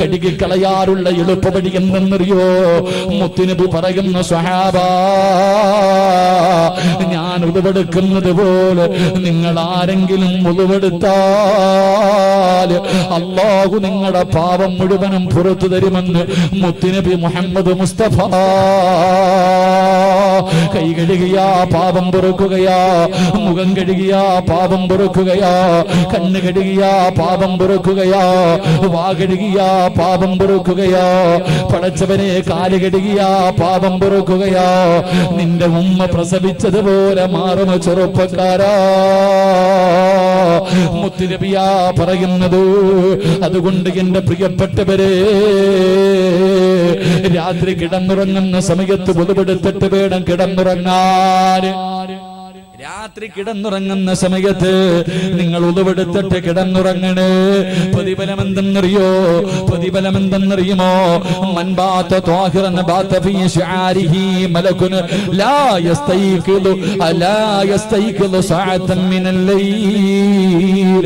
[SPEAKER 2] കഴുകിക്കളയാറുള്ള എളുപ്പവഴി എന്തെന്നറിയോ? മുത്തുനബി പറയുന്ന സ്വഹാബാ, ഞാൻ ഉതുവെടുക്കുന്നത് പോലെ നിങ്ങൾ ആരെങ്കിലും ഉതുവെടുത്താൽ അല്ലാഹു നിങ്ങളുടെ പാപം മുഴുവനും പുറത്തു തരുമെന്ന് മുത്തുനബി മുഹമ്മദ് മുസ്തഫ. കൈ കഴുകിയാ പാപം പൊറുക്കുകയാ, മുഖം കഴുകിയാ പാപം പൊറുക്കുകയാ, കണ്ണ് കഴുകിയാ പാപം പൊറുക്കുകയാ, വാ കഴുകിയാ പാപം പൊറുക്കുകയാ, പടച്ചവനെ കാല് കഴുകിയാ പാപം പൊറുക്കുകയാ. നിന്റെ ഉമ്മ പ്രസവിച്ചതുപോലെ മാറുന്ന ചെറുപ്പക്കാരാ, മുത്തുനബിയാ പറയുന്നത്. അതുകൊണ്ട് എന്റെ പ്രിയപ്പെട്ടവരെ, രാത്രി കിടന്നുറങ്ങുന്ന സമയത്ത് ഉതുവെടുത്തിട്ട് വേണം കിടന്നുറങ്ങാൻ. രാത്രി കിടന്നുറങ്ങുന്ന സമയത്ത് നിങ്ങൾ ഉദവെടുത്തിട്ട് കിടന്നുറങ്ങണേ. പ്രതിഫലം എന്തെന്നറിയോ? പ്രതിഫലം എന്തെന്നറിയുമോ? മൻബാത ത്വാഹിറൻ ബാത ഫീ ശിആരിഹി മലകുൻ ലാ യസ്തൈഖിദു സഅതൻ മിനൽ ലൈൽ.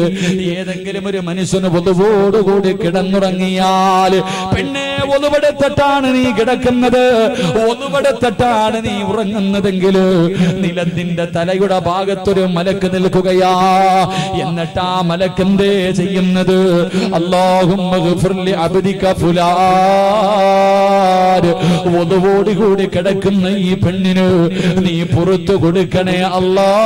[SPEAKER 2] ഏതെങ്കിലും ഒരു മനുഷ്യന് വുദുവോടുകൂടി കിടന്നുറങ്ങിയാൽ, പെണ്ണെ വുദുവെടുത്തിട്ടാണ് നീ കിടക്കുന്നത്, വുദുവെടുത്തിട്ടാണ് നീ ഉറങ്ങുന്നതെങ്കിൽ നിലത്തിന്റെ തലയുടെ ഭാഗത്തൊരു മലക്ക് നിൽക്കുകയാ. എന്നിട്ട് ആ മലക്കെന്തേ ചെയ്യുന്നത്? അല്ലാഹുമ്മ ഗ്ഫിർ ലി അബ്ദിക ഫുലാൻ, വുദുവോടുകൂടി കിടക്കുന്ന ഈ പെണ്ണിന് നീ പുറത്തു കൊടുക്കണേ അല്ലാഹ്.